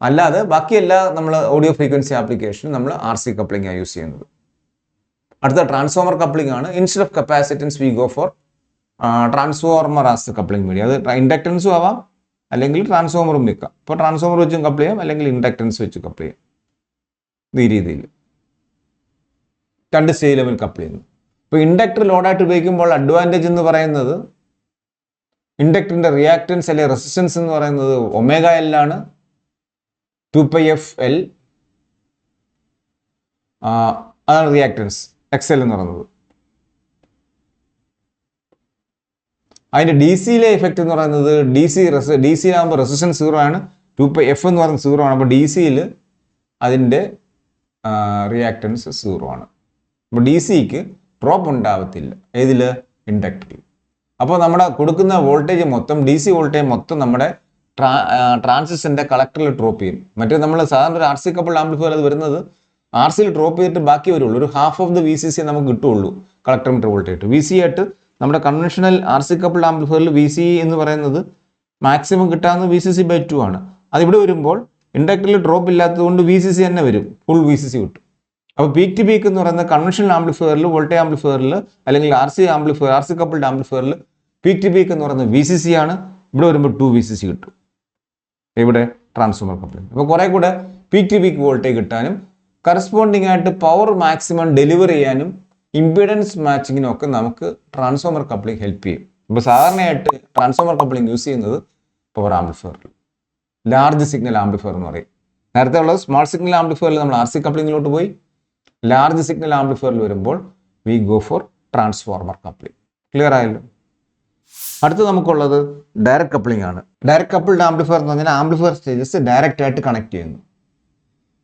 അല്ലാതെ ബാക്കിയെല്ലാ നമ്മൾ ഓഡിയോ ഫ്രീക്വൻസി ആപ്ലിക്കേഷനും നമ്മൾ RC കപ്ലിംഗ് ആണ് യൂസ് ചെയ്യുന്നത്. അടുത്ത ട്രാൻസ്ഫോമർ കപ്ലിംഗ് ആണ്. Instead of capacitance V go four transformer as coupling media. അത് ഇൻഡക്ടൻസും ആവാം, അല്ലെങ്കിൽ ട്രാൻസ്ഫോമറും വെക്കാം. ഇപ്പോൾ ട്രാൻസ്ഫോമർ വെച്ചും കപ്പിൾ ചെയ്യാം, അല്ലെങ്കിൽ ഇൻഡക്ടൻസ് വെച്ച് കപ്പിൾ ചെയ്യാം. ഈ രീതിയിൽ രണ്ട് സ്റ്റേജ് ലെവൽ കപ്പിൾ ചെയ്യുന്നു. ഇപ്പോൾ ഇൻഡക്ടർ ലോഡായിട്ട് ഉപയോഗിക്കുമ്പോൾ അഡ്വാൻറ്റേജ് എന്ന് പറയുന്നത് ഇൻഡക്ടറിൻ്റെ റിയാക്ടൻസ് അല്ലെങ്കിൽ റെസിസ്റ്റൻസ് എന്ന് പറയുന്നത് ωL ആണ്, 2πfL അതാണ് റിയാക്ടൻസ്. XL എന്ന് പറയുന്നത്. അതിൻ്റെ DC-യിലെ എഫക്റ്റ് എന്ന് പറയുന്നത് DC-യിലാകുമ്പോൾ റെസിസ്റ്റൻസ് 0 ആണ്, 2πf എന്ന് പറയുന്നത് 0 ആണ്. അപ്പോൾ DC-യിൽ അതിൻ്റെ റിയാക്ടൻസ് 0 ആണ്. അപ്പോൾ DC-ക്ക് ഡ്രോപ്പ് ഉണ്ടാവത്തില്ല. ഏതിൽ? ഇൻഡക്ടറിൽ. അപ്പോൾ നമ്മുടെ കൊടുക്കുന്ന വോൾട്ടേജ് മൊത്തം, DC വോൾട്ടേജ് മൊത്തം നമ്മുടെ ട്രാൻസിസ്റ്ററിൻ്റെ കളക്ടറിൽ ഡ്രോപ്പ് ചെയ്യും. മറ്റേ നമ്മൾ സാധാരണ ഒരു RC കപ്പിൾ ആംപ്ലിഫയർ അത് വരുന്നത് RC-യിൽ ഡ്രോപ്പ് ചെയ്തിട്ട് ബാക്കി വരുള്ളൂ. ഒരു ഹാഫ് ഓഫ് ദ VCC നമുക്ക് കിട്ടുള്ളൂ കളക്ടർ മീറ്റർ വോൾട്ടേജ്. VC ആയിട്ട് നമ്മുടെ കൺവെൻഷണൽ RC കപ്പിൾ ആംപ്ലിഫയറിൽ VC എന്ന് പറയുന്നത് മാക്സിമം കിട്ടാവുന്നത് VCC/2 ആണ്. അതിവിടെ വരുമ്പോൾ ഇൻഡക്ടറിൽ ഡ്രോപ്പ് ഇല്ലാത്തതുകൊണ്ട് VCC തന്നെ വരും, ഫുൾ VCC കിട്ടും. അപ്പോൾ പീക്ക് ടു പീക്ക് എന്ന് പറയുന്ന കൺവെൻഷണൽ ആംപ്ലിഫയറിൽ, വോൾട്ടേജ് ആംപ്ലിഫയറിൽ, അല്ലെങ്കിൽ RC കപ്പിൾഡ് ആംപ്ലിഫയറിൽ പീക്ക് ടു പീക്ക് എന്ന് പറയുന്നത് VCC ആണ്. ഇവിടെ വരുമ്പോൾ 2 VCC കിട്ടും. ഇവിടെ ട്രാൻസ്ഫോമർ കപ്ലിംഗ്. അപ്പോൾ കുറേ കൂടെ പീക്ക് ടു പീക്ക് വോൾട്ടേജ് കിട്ടാനും കറസ്പോണ്ടിങ് ആയിട്ട് പവർ മാക്സിമം ഡെലിവർ ചെയ്യാനും ഇമ്പിഡൻസ് മാച്ചിങ്ങിനും ഒക്കെ നമുക്ക് ട്രാൻസ്ഫോമർ കപ്ലിംഗ് ഹെൽപ്പ് ചെയ്യും. ഇപ്പോൾ സാധാരണയായിട്ട് ട്രാൻസ്ഫോമർ കപ്ലിംഗ് യൂസ് ചെയ്യുന്നത് പവർ ആംപ്ലിഫയറിൽ, ലാർജ് സിഗ്നൽ ആംപ്ലിഫയർ എന്ന് പറയും. നേരത്തെ ഉള്ളത് സ്മാൾ സിഗ്നൽ ആംപ്ലിഫയറിൽ നമ്മൾ RC കപ്ലിങ്ങിലോട്ട് പോയി. ലാർജ് സിഗ്നൽ ആംപ്ലിഫയറിൽ വരുമ്പോൾ V go four transformer coupling. Clear ആയല്ലോ? അടുത്ത് നമുക്കുള്ളത് ഡയറക്റ്റ് കപ്ലിംഗ് ആണ്. ഡയറക്റ്റ് കപ്പിൾഡ് ആംപ്ലിഫയർ എന്ന് പറഞ്ഞാൽ ആംപ്ലിഫയർ സ്റ്റേജസ് ഡയറക്റ്റ് ആയിട്ട് കണക്ട് ചെയ്യുന്നു.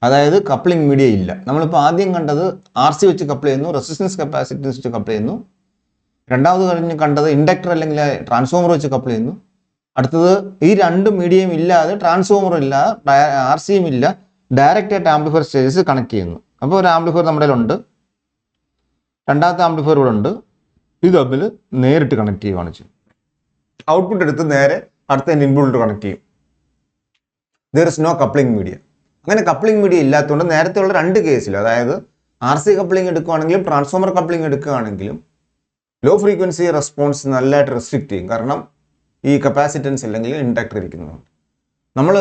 അതായത് കപ്ലിംഗ് മീഡിയ ഇല്ല. നമ്മളിപ്പോൾ ആദ്യം കണ്ടത് RC വെച്ച് കപ്പിൾ ചെയ്യുന്നു, റെസിസ്റ്റൻസ് കപ്പാസിറ്റൻസ് വെച്ച് കപ്പിൾ ചെയ്യുന്നു. രണ്ടാമത് കഴിഞ്ഞ് കണ്ടത് ഇൻഡക്ടർ അല്ലെങ്കിൽ ട്രാൻസ്ഫോമർ വെച്ച് കപ്പിൾ ചെയ്യുന്നു. അടുത്തത് ഈ രണ്ട് മീഡിയയും ഇല്ലാതെ, ട്രാൻസ്ഫോമർ ഇല്ല, RCയും ഇല്ല, ഡയറക്റ്റ് ആയിട്ട് ആംപ്ലിഫയർ സ്റ്റേജസ് കണക്ട് ചെയ്യുന്നു. അപ്പോൾ ഒരു ആംപ്ലിഫയർ നമ്മുടെ കയ്യിലുണ്ട്, രണ്ടാമത്തെ ആംപ്ലിഫയർ ഇവിടെ ഉണ്ട്. ഇത് തമ്മിൽ നേരിട്ട് കണക്ട് ചെയ്യുകയാണ് ചെയ്യും. ഔട്ട്പുട്ട് എടുത്ത് നേരെ അടുത്ത ഇൻപുട്ട് കണക്ട് ചെയ്യും. There is no coupling media. അങ്ങനെ കപ്ലിംഗ് മീഡിയ ഇല്ലാത്തതുകൊണ്ട് നേരത്തെയുള്ള രണ്ട് കേസിൽ, അതായത് RC കപ്ലിംഗ് എടുക്കുകയാണെങ്കിലും ട്രാൻസ്ഫോമർ കപ്ലിംഗ് എടുക്കുകയാണെങ്കിലും ലോ ഫ്രീക്വൻസി റെസ്പോൺസ് നല്ലതായിട്ട് റെസ്ട്രിക്റ്റ് ചെയ്യും. കാരണം ഈ കപ്പാസിറ്റൻസ് അല്ലെങ്കിൽ ഇൻഡക്ടർ ഇരിക്കുന്നതുകൊണ്ട്. നമ്മൾ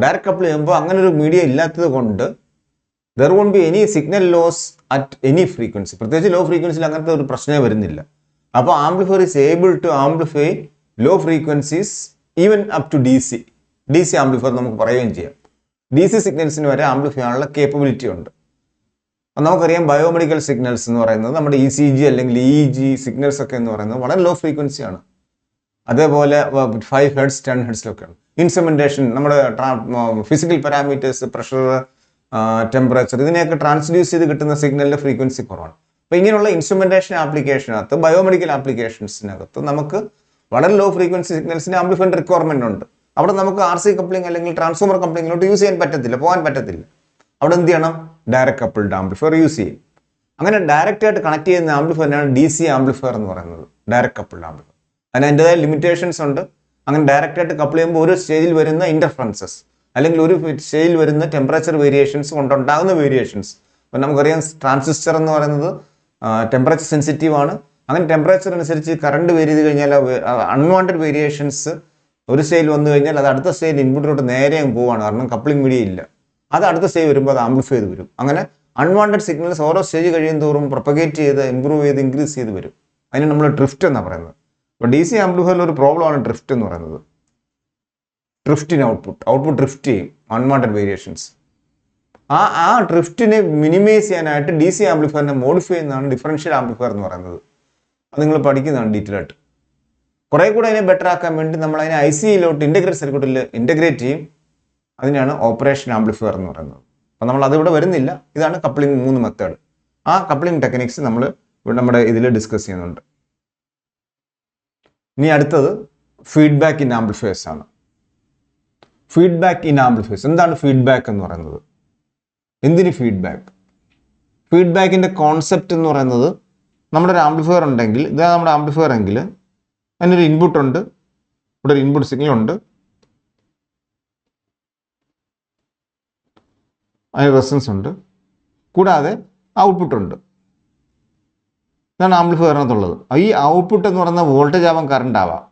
ഡയറക്റ്റ് കപ്പിൾ ചെയ്യുമ്പോൾ അങ്ങനെ ഒരു മീഡിയ ഇല്ലാത്തത് കൊണ്ട് there won't be any signal loss at any frequency. പ്രത്യേകിച്ച് ലോ ഫ്രീക്വൻസിയിൽ അങ്ങനത്തെ ഒരു പ്രശ്നമേ വരുന്നില്ല. അപ്പോൾ amplifier is able to amplify low frequencies even up to D C amplifier നമുക്ക് പറയുകയും ചെയ്യാം. ഡി സി സിഗ്നൽസിന് വരെ ആംപ്ലിഫൈ ചെയ്യാനുള്ള കേപ്പബിലിറ്റി ഉണ്ട്. നമുക്കറിയാം ബയോമെഡിക്കൽ സിഗ്നൽസ് എന്ന് പറയുന്നത് നമ്മുടെ ECG അല്ലെങ്കിൽ EEG സിഗ്നൽസ് ഒക്കെ എന്ന് പറയുന്നത് വളരെ ലോ ഫ്രീക്വൻസിയാണ്. അതേപോലെ 5 Hz 10 Hzലൊക്കെയാണ്. ഇൻസ്ട്രുമെന്റേഷൻ, നമ്മുടെ ഫിസിക്കൽ പാരാമീറ്റേഴ്സ്, പ്രഷർ, ടെമ്പറേച്ചർ, ഇതിനെയൊക്കെ ട്രാൻസ്ഡ്യൂസ് ചെയ്ത് കിട്ടുന്ന സിഗ്നലിന്റെ ഫ്രീക്വൻസി കുറവാണ്. അപ്പോൾ ഇങ്ങനെയുള്ള ഇൻസ്ട്രുമെന്റേഷൻ ആപ്ലിക്കേഷനകത്ത്, ബയോമെഡിക്കൽ ആപ്ലിക്കേഷൻസിനകത്ത് നമുക്ക് വളരെ ലോ ഫ്രീക്വൻസി സിഗ്നൽസിന് ആംപ്ലിഫയറിന്റെ റിക്വയർമെന്റ് ഉണ്ട്. അവിടെ നമുക്ക് RC കപ്ലിംഗ് അല്ലെങ്കിൽ ട്രാൻസ്ഫോമർ കപ്ലിങ്ങിലോട്ട് യൂസ് ചെയ്യാൻ പറ്റത്തില്ല, പോകാൻ പറ്റത്തില്ല. അവിടെ എന്ത് ചെയ്യണം? ഡയറക്റ്റ് കപ്പിൾഡ് ആംപ്ലിഫയർ യൂസ് ചെയ്യും. അങ്ങനെ ഡയറക്റ്റ് ആയിട്ട് കണക്ട് ചെയ്യുന്ന ആംപ്ലിഫയറിനാണ് DC ആംപ്ലിഫയർ എന്ന് പറയുന്നത്, ഡയറക്റ്റ് കപ്പിൾഡ് ആംപ്ലിഫയർ. അതിന് അതിൻ്റെതായ ലിമിറ്റേഷൻസ് ഉണ്ട്. അങ്ങനെ ഡയറക്റ്റ് ആയിട്ട് കപ്പിൾ ചെയ്യുമ്പോൾ ഒരു സ്റ്റേജിൽ വരുന്ന ഇന്റർഫറൻസസ് അല്ലെങ്കിൽ ഒരു സ്റ്റേജിൽ വരുന്ന ടെമ്പറേച്ചർ വേരിയേഷൻസ് കൊണ്ടുണ്ടാകുന്ന വേരിയേഷൻസ്. അപ്പം നമുക്കറിയാം ട്രാൻസിസ്റ്റർ എന്ന് പറയുന്നത് ടെമ്പറേച്ചർ സെൻസിറ്റീവ് ആണ്. അങ്ങനെ ടെമ്പറേച്ചർ അനുസരിച്ച് കറണ്ട് വേരി ചെയ്ത് കഴിഞ്ഞാൽ അൺവാണ്ടഡ് വേരിയേഷൻസ് ഒരു സ്റ്റേജിൽ വന്നു കഴിഞ്ഞാൽ അത് അടുത്ത സ്റ്റേജിൽ ഇൻപുട്ടിലോട്ട് നേരെ പോവാണ്, കാരണം കപ്ലിംഗ് മീഡിയ ഇല്ല. അത് അടുത്ത സ്റ്റേജ് വരുമ്പോൾ അത് ആംപ്ലിഫൈ ചെയ്ത് വരും. അങ്ങനെ അൺവാണ്ടഡ് സിഗ്നൽസ് ഓരോ സ്റ്റേജ് കഴിയും തോറും പ്രൊപ്പഗേറ്റ് ചെയ്ത് ഇംപ്രൂവ് ചെയ്ത് ഇൻക്രീസ് ചെയ്ത് വരും. അതിന് നമ്മൾ ഡ്രിഫ്റ്റ് എന്നാണ് പറയുന്നത്. അപ്പോൾ DC ആംപ്ലിഫയറിൽ ഒരു പ്രോബ്ലമാണ് ഡ്രിഫ്റ്റ് എന്ന് പറയുന്നത്. ഡ്രിഫ്റ്റ് ഇൻ ഔട്ട്പുട്ട് ഡ്രിഫ്റ്റ് ചെയ്യും, അൺവാണ്ടഡ് വേരിയേഷൻസ്. ആ ഡ്രിഫ്റ്റിനെ മിനിമൈസ് ചെയ്യാനായിട്ട് DC ആംപ്ലിഫയറിനെ മോഡിഫൈ ചെയ്യുന്നതാണ് ഡിഫറൻഷ്യൽ ആംപ്ലിഫയർ എന്ന് പറയുന്നത്. അത് നിങ്ങൾ പഠിക്കുന്നതാണ് ഡീറ്റെയിൽ ആയിട്ട്. കുറെ കൂടെ അതിനെ ബെറ്റർ ആക്കാൻ വേണ്ടി നമ്മൾ അതിനെ ICയിലോട്ട് ഇൻ്റഗ്രേറ്റ് സർക്യൂട്ടിൽ ഇൻ്റഗ്രേറ്റ് ചെയ്യും. അതിനാണ് ഓപ്പറേഷൻ ആംപ്ലിഫയർ എന്ന് പറയുന്നത്. അപ്പം നമ്മൾ അതിവിടെ വരുന്നില്ല. ഇതാണ് കപ്ലിംഗ് 3 മെത്തേഡ്. ആ കപ്ലിംഗ് ടെക്നിക്സ് നമ്മൾ ഇവിടെ നമ്മുടെ ഇതിൽ ഡിസ്കസ് ചെയ്യുന്നുണ്ട്. ഇനി അടുത്തത് ഫീഡ്ബാക്ക് ഇൻ ആംപ്ലിഫയേഴ്സ് ആണ്. ഫീഡ്ബാക്ക് ഇൻ ആംപ്ലിഫയേഴ്സ് എന്താണ് ഫീഡ്ബാക്ക് എന്ന് പറയുന്നത്? എന്തിന് ഫീഡ്ബാക്ക്? ഫീഡ്ബാക്കിൻ്റെ കോൺസെപ്റ്റ് എന്ന് പറയുന്നത്, നമ്മുടെ ഒരു ആംപ്ലിഫയർ ഉണ്ടെങ്കിൽ, ഇതാണ് നമ്മുടെ ആംപ്ലിഫയർ എങ്കിൽ അതിനൊരു ഇൻപുട്ട് ഉണ്ട്, ഇവിടെ ഒരു ഇൻപുട്ട് സിഗ്നൽ ഉണ്ട്, അതിന് റെസിസ്റ്റൻസ് ഉണ്ട്, കൂടാതെ ഔട്ട്പുട്ട് ഉണ്ട്. ഇതാണ് ആംപ്ലിഫയറിനകത്തുള്ളത്. ഈ ഔട്ട്പുട്ട് എന്ന് പറയുന്ന വോൾട്ടേജ് ആവാം, കറണ്ട് ആവാം.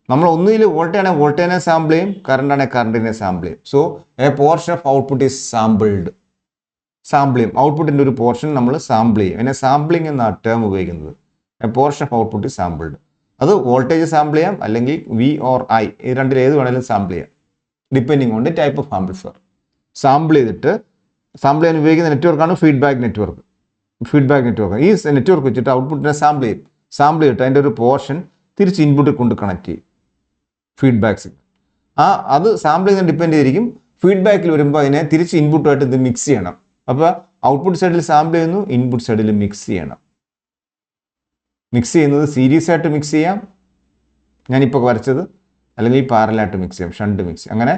നമ്മൾ ഒന്നുകിൽ വോൾട്ടേജ് ആണെങ്കിൽ വോൾട്ടേജിനെ സാമ്പിൾ ചെയ്യും, കറണ്ട് ആണെങ്കിൽ കറണ്ടിനെ സാമ്പിൾ ചെയ്യും. So A portion of output is sampled. Sample ചെയ്യും, ഔട്ട്പുട്ടിൻ്റെ ഒരു പോർഷൻ നമ്മൾ സാമ്പിൾ ചെയ്യും. അതിനെ സാമ്പിളിംഗ് എന്ന ടേം ഉപയോഗിക്കുന്നത്. A portion of output is sampled. അത് വോൾട്ടേജ് സാമ്പിൾ ചെയ്യാം, അല്ലെങ്കിൽ V or I, ഈ രണ്ടിൽ ഏത് വേണമെങ്കിലും സാമ്പിൾ ചെയ്യാം, depending on the type of amplifier. Sample ചെയ്തിട്ട് സാമ്പിൾ ചെയ്യാൻ ഉപയോഗിക്കുന്ന നെറ്റ്വർക്കാണ് ഫീഡ്ബാക്ക് നെറ്റ്വർക്ക്. ഫീഡ്ബാക്ക് നെറ്റ്വർക്ക് ഈ നെറ്റ്വർക്ക് വെച്ചിട്ട് ഔട്ട്പുട്ടിനെ സാമ്പിൾ ചെയ്യും. സാമ്പിൾ ചെയ്തിട്ട് അതിൻ്റെ ഒരു പോർഷൻ തിരിച്ച് ഇൻപുട്ടിൽ കൊണ്ട് കണക്ട് ചെയ്യും, ഫീഡ്ബാക്ക് സിഗ്നൽ. അത് സാമ്പിൾ ചെയ്യുന്ന ഡിപ്പെൻഡ് ചെയ്തിരിക്കും. ഫീഡ്ബാക്കിൽ വരുമ്പോൾ അതിനെ തിരിച്ച് ഇൻപുട്ടായിട്ട് ഇത് മിക്സ് ചെയ്യണം. അപ്പോൾ ഔട്ട്പുട്ട് സൈഡിൽ സാമ്പിൾ ചെയ്യുന്നു, ഇൻപുട്ട് സൈഡിൽ മിക്സ് ചെയ്യണം. മിക്സ് ചെയ്യുന്നത് സീരീസ് ആയിട്ട് മിക്സ് ചെയ്യാം, ഞാനിപ്പോൾ വരച്ചത്, അല്ലെങ്കിൽ പാരലായിട്ട് മിക്സ് ചെയ്യാം, ഷണ്ട് മിക്സ്. അങ്ങനെ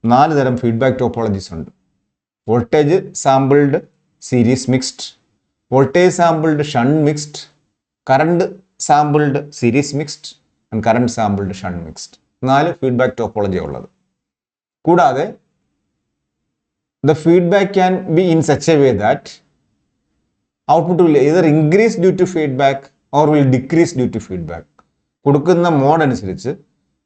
4 തരം ഫീഡ്ബാക്ക് ടോപ്പോളജീസ് ഉണ്ട്. Voltage sampled series mixed, voltage sampled shunt mixed, current sampled series mixed and current sampled shunt mixed. 4 feedback topology ഉള്ളത്. കൂടാതെ the feedback can be in such a way that output will either increase due to feedback or will decrease due to feedback. കൊടുക്കുന്ന mode അനുസരിച്ച്,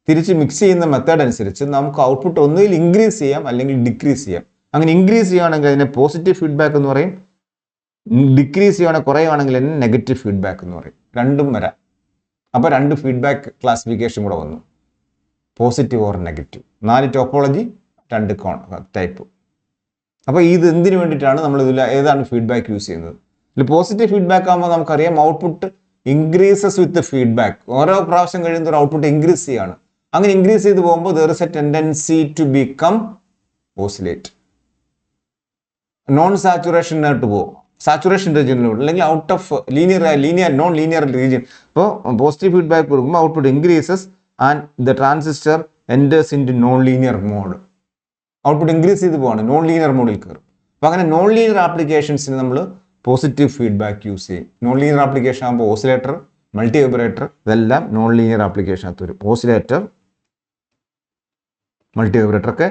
തിരിച്ച് mix ചെയ്യുന്ന method അനുസരിച്ച് നമുക്ക് output ഒന്നുകിൽ increase ചെയ്യാം അല്ലെങ്കിൽ ഡിക്രീസ് ചെയ്യാം. അങ്ങനെ ഇൻക്രീസ് ചെയ്യുകയാണെങ്കിൽ അതിനെ പോസിറ്റീവ് ഫീഡ്ബാക്ക് എന്ന് പറയും, ഡിക്രീസ് ചെയ്യുകയാണെങ്കിൽ കുറയുകയാണെങ്കിൽ അതിനെ നെഗറ്റീവ് ഫീഡ്ബാക്ക് എന്ന് പറയും. രണ്ടും വരാം. അപ്പോൾ 2 ഫീഡ്ബാക്ക് ക്ലാസിഫിക്കേഷൻ കൂടെ വന്നു, positive or negative. 4 topology, 2 type. അപ്പോൾ ഇത് എന്തിനു വേണ്ടിയിട്ടാണ് നമ്മൾ ഇതിൽ ഏതാണ് ഫീഡ്ബാക്ക് യൂസ് ചെയ്യുന്നത്? ഇതിൽ പോസിറ്റീവ് ഫീഡ്ബാക്ക് ആകുമ്പോൾ നമുക്കറിയാം ഔട്ട്പുട്ട് ഇൻക്രീസസ് വിത്ത് ഫീഡ്ബാക്ക്. ഓരോ പ്രാവശ്യം കഴിയുമ്പോൾ ഔട്ട്പുട്ട് ഇൻക്രീസ് ചെയ്യാണ്. അങ്ങനെ ഇൻക്രീസ് ചെയ്ത് പോകുമ്പോൾ there is a tendency to become oscillate. Non സാച്ചുറേഷനായിട്ട് പോകും, സാച്ചുറേഷൻ റീജിയനിലോട്ട്, അല്ലെങ്കിൽ out of linear non linear region. അപ്പോൾ പോസിറ്റീവ് ഫീഡ്ബാക്ക് കൊടുക്കുമ്പോൾ output increases and the transistor enters into non linear mode. Output increase ചെയ്ത് പോവാണ്, നോൺ ലീനിയർ മോഡിൽ കയറും. അപ്പോൾ അങ്ങനെ നോൺ ലീനിയർ ആപ്ലിക്കേഷൻസിന് നമ്മൾ പോസിറ്റീവ് ഫീഡ്ബാക്ക് യൂസ് ചെയ്യും. നോൺ ലീനിയർ ആപ്ലിക്കേഷൻ ആകുമ്പോൾ ഓസിലേറ്റർ, മൾട്ടി വൈബ്രേറ്റർ, ഇതെല്ലാം നോൺ ലീനിയർ ആപ്ലിക്കേഷനകത്ത് വരും. ഓസിലേറ്റർ, മൾട്ടി വൈബ്രേറ്റർ ഒക്കെ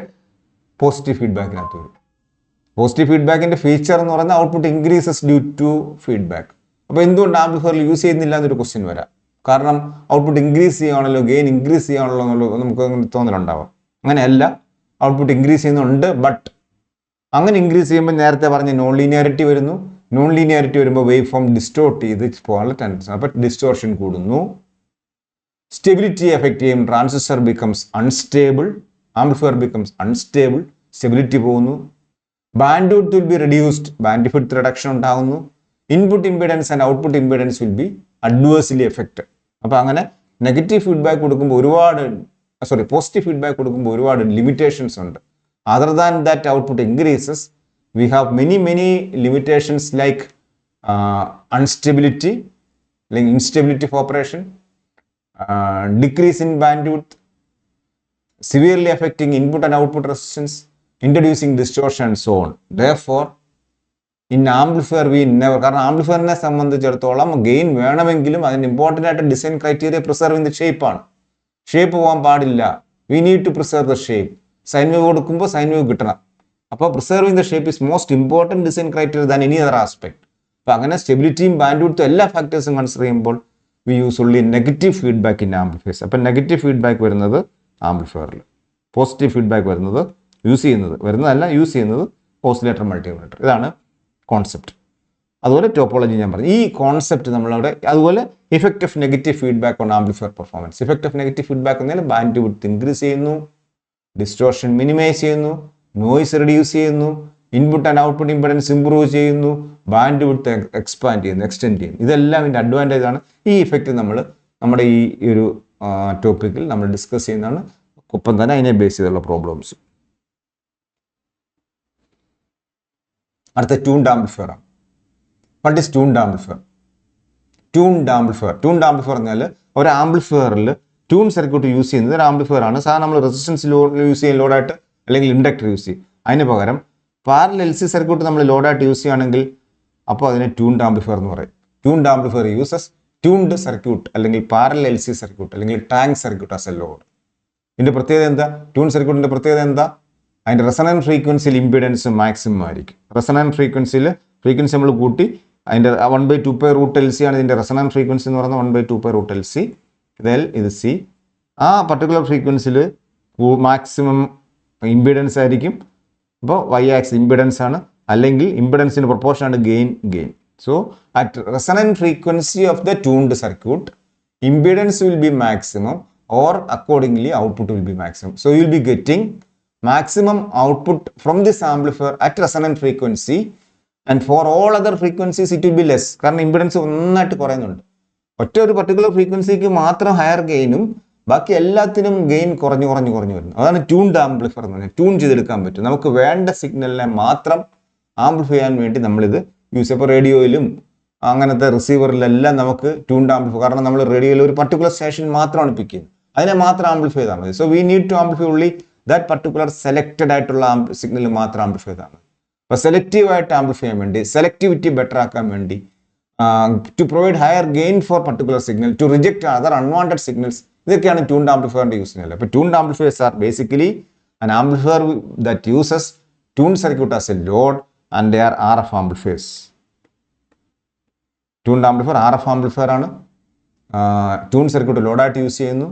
പോസിറ്റീവ് ഫീഡ്ബാക്കിനകത്ത് വരും. പോസിറ്റീവ് ഫീഡ്ബാക്കിൻ്റെ ഫീച്ചർ എന്ന് പറയുന്നത് output increases due to feedback. അപ്പോൾ എന്തുകൊണ്ട് ആംപ്ലിഫയറിൽ യൂസ് ചെയ്യുന്നില്ല എന്നൊരു ക്വസ്റ്റ്യൻ വരാം. കാരണം ഔട്ട്പുട്ട് ഇൻക്രീസ് ചെയ്യുകയാണല്ലോ, ഗെയിൻ ഇൻക്രീസ് ചെയ്യുകയാണല്ലോ എന്നുള്ളത് നമുക്ക് തോന്നലുണ്ടാവാം. അങ്ങനെയല്ല, ഔട്ട്പുട്ട് ഇൻക്രീസ് ചെയ്യുന്നുണ്ട്, ബട്ട് അങ്ങനെ ഇൻക്രീസ് ചെയ്യുമ്പോൾ നേരത്തെ പറഞ്ഞ നോൺ ലീനിയാരിറ്റി വരുന്നു. നോൺ ലീനിയാരിറ്റി വരുമ്പോൾ വേവ് ഫോം ഡിസ്റ്റോർട്ട് ചെയ്ത് പോകാനുള്ള ടെൻഡൻസി. അപ്പോൾ ഡിസ്റ്റോർഷൻ കൂടുന്നു. സ്റ്റെബിലിറ്റി എഫക്റ്റ് ചെയ്യും. Transistor becomes unstable, amplifier becomes unstable, stability പോകുന്നു. Bandwidth will be reduced, bandwidth reduction ഉണ്ടാകുന്നു. Input impedance and output impedance will be adversely effect. അപ്പോൾ അങ്ങനെ negative feedback കൊടുക്കുമ്പോൾ പോസിറ്റീവ് ഫീഡ്ബാക്ക് കൊടുക്കുമ്പോൾ ഒരുപാട് limitations ഉണ്ട്. Other than that output increases, we have many limitations like instability of operation, decrease in bandwidth, severely affecting input and output resistance, introducing distortion and so on. Therefore, in amplifier we never, കാരണം ആംപ്ലിഫയറിനെ സംബന്ധിച്ചിടത്തോളം gain വേണമെങ്കിലും അതിന് important ആയിട്ട് design criteria preserve in the shape ആണ്. Shape പോകാൻ പാടില്ല. We need to preserve the shape. Sine wave കൊടുക്കുമ്പോൾ sine wave കിട്ടണം. അപ്പോൾ preserving the shape is most important design criteria than any other aspect. അപ്പോൾ അങ്ങനെ സ്റ്റെബിലിറ്റിയും ബാൻഡ്വിഡ്ത്തും എല്ലാ ഫാക്ടേഴ്സും കൺസിഡർ ചെയ്യുമ്പോൾ we use only negative feedback in amplifiers. അപ്പം നെഗറ്റീവ് ഫീഡ്ബാക്ക് വരുന്നത് ആംപ്ലിഫയറിൽ, പോസിറ്റീവ് ഫീഡ്ബാക്ക് വരുന്നത് യൂസ് ചെയ്യുന്നത് ഓസിലേറ്റർ മൾട്ടിമീറ്റർ. ഇതാണ് കോൺസെപ്റ്റ്. അതുപോലെ ടോപ്പോളജി ഞാൻ പറഞ്ഞു. ഈ കോൺസെപ്റ്റ് നമ്മളവിടെ, അതുപോലെ effect of negative feedback on amplifier performance. Effect of negative feedback എന്നാൽ ബാൻഡ്വിഡ്ത്ത് ഇൻക്രീസ് ചെയ്യുന്നു, ഡിസ്റ്റോർഷൻ മിനിമൈസ് ചെയ്യുന്നു, നോയ്സ് റെഡ്യൂസ് ചെയ്യുന്നു, input and output impedance improve ചെയ്യുന്നു, ബാൻഡ് വിഡ്ത്ത് എക്സ്പാൻഡ് ചെയ്യുന്നു, എക്സ്റ്റെൻഡ് ചെയ്യുന്നു. ഇതെല്ലാം ഇതിൻ്റെ അഡ്വാൻറ്റേജ് ആണ്. ഈ ഇഫക്റ്റ് നമ്മൾ നമ്മുടെ ഈ ഒരു ടോപ്പിക്കിൽ നമ്മൾ ഡിസ്കസ് ചെയ്യുന്നതാണ്. ഒപ്പം തന്നെ അതിനെ ബേസ് ചെയ്തുള്ള പ്രോബ്ലംസ്. അടുത്ത ട്യൂൺഡ് ആംപ്ലിഫയർ ആണ്. What is tuned amplifier? Tuned amplifier എന്നാൽ ഒരു ആംപ്ലിഫയറിൽ ട്യൂൺ സർക്യൂട്ട് യൂസ് ചെയ്യുന്നത് ഒരു ആംപ്ലിഫയർ ആണ്. സാധാരണ നമ്മൾ റെസിസ്റ്റൻസ് യൂസ് ചെയ്യുന്ന ലോഡായിട്ട് അല്ലെങ്കിൽ ഇൻഡക്ടർ യൂസ് ചെയ്യും. അതിന് പകരം പാരലൽ എൽ സി സർക്യൂട്ട് നമ്മൾ ലോഡായിട്ട് യൂസ് ചെയ്യുകയാണെങ്കിൽ അപ്പോൾ അതിനെ ട്യൂൺഡ് ആംപ്ലിഫയർ എന്ന് പറയും. Tuned amplifier uses tuned circuit അല്ലെങ്കിൽ പാരലൽ എൽ സി സർക്യൂട്ട് അല്ലെങ്കിൽ tank circuit as A load. ഇതിൻ്റെ പ്രത്യേകത എന്താ? ട്യൂൺ സർക്യൂട്ടിൻ്റെ പ്രത്യേകത എന്താ? അതിൻ്റെ റെസണൻറ്റ് ഫ്രീക്വൻസിയിൽ ഇംപീഡൻസ് മാക്സിമം ആയിരിക്കും. റെസണൻറ്റ് ഫ്രീക്വൻസി നമ്മൾ കൂട്ടി അതിൻ്റെ 1/2π√LC ആണ് ഇതിൻ്റെ റെസണൻറ്റ് ഫ്രീക്വൻസി എന്ന് പറയുന്നത്. 1/2π√LC, ഇത് L, ഇത് C. ആ പർട്ടിക്കുലർ ഫ്രീക്വൻസിയിൽ മാക്സിമം ഇംപീഡൻസ് ആയിരിക്കും. അപ്പോൾ y ആക്സിസ് ഇംപീഡൻസ് ആണ്, അല്ലെങ്കിൽ ഇംപീഡൻസിൻ്റെ പ്രൊപ്പോർഷൻ ആണ് gain. So at resonant frequency of the tuned circuit impedance will B maximum or accordingly output will be maximum. So you will be getting maximum output from this amplifier at resonant frequency, and for all other frequencies it will be less. കാരണം impedance ഒന്നായിട്ട് കുറയുന്നുണ്ട്. ഒറ്റ ഒരു particular ഫ്രീക്വൻസിക്ക് മാത്രം higher ഗെയിനും ബാക്കി എല്ലാത്തിനും gain കുറഞ്ഞു വരുന്നു. അതാണ് ട്യൂൺഡ് ആംപ്ലിഫയർ എന്ന് പറഞ്ഞാൽ. ട്യൂൺ ചെയ്തെടുക്കാൻ പറ്റും. നമുക്ക് വേണ്ട സിഗ്നലിനെ മാത്രം ആംപ്ലിഫൈ ചെയ്യാൻ വേണ്ടി നമ്മളിത് യൂസ് ചെയ്യും. ഇപ്പോൾ റേഡിയോയിലും അങ്ങനത്തെ റിസീവറിലെല്ലാം നമുക്ക് ട്യൂൺഡ് ആംപ്ലിഫൈ, കാരണം നമ്മൾ റേഡിയോയിൽ ഒരു പർട്ടിക്കുലർ സ്റ്റേഷൻ മാത്രമാണ് പിക്ക് ചെയ്യുന്നത്, അതിനെ മാത്രം ആംപ്ലിഫൈ ചെയ്താൽ മതി. So we need to amplify only that particular selected ആയിട്ടുള്ള സിഗ്നൽ മാത്രം ആംപ്ലിഫൈ ചെയ്താൽ മതി. അപ്പോൾ സെലക്റ്റീവായിട്ട് ആംപ്ലിഫൈ ചെയ്യാൻ വേണ്ടി, സെലക്ടിവിറ്റി ബെറ്റർ ആക്കാൻ വേണ്ടി, to provide higher gain for particular signal, to reject other unwanted signals, ഇതൊക്കെയാണ് ട്യൂൺഡ് ആംപ്ലിഫയറിൻ്റെ യൂസ് ചെയ്യുന്നത്. അപ്പോൾ tuned amplifiers are basically an amplifier that uses tuned circuit as a load, and they are RF amplifiers. Tuned amplifier RF amplifier ആണ്. Tune circuit ലോഡായിട്ട് use ചെയ്യുന്നു.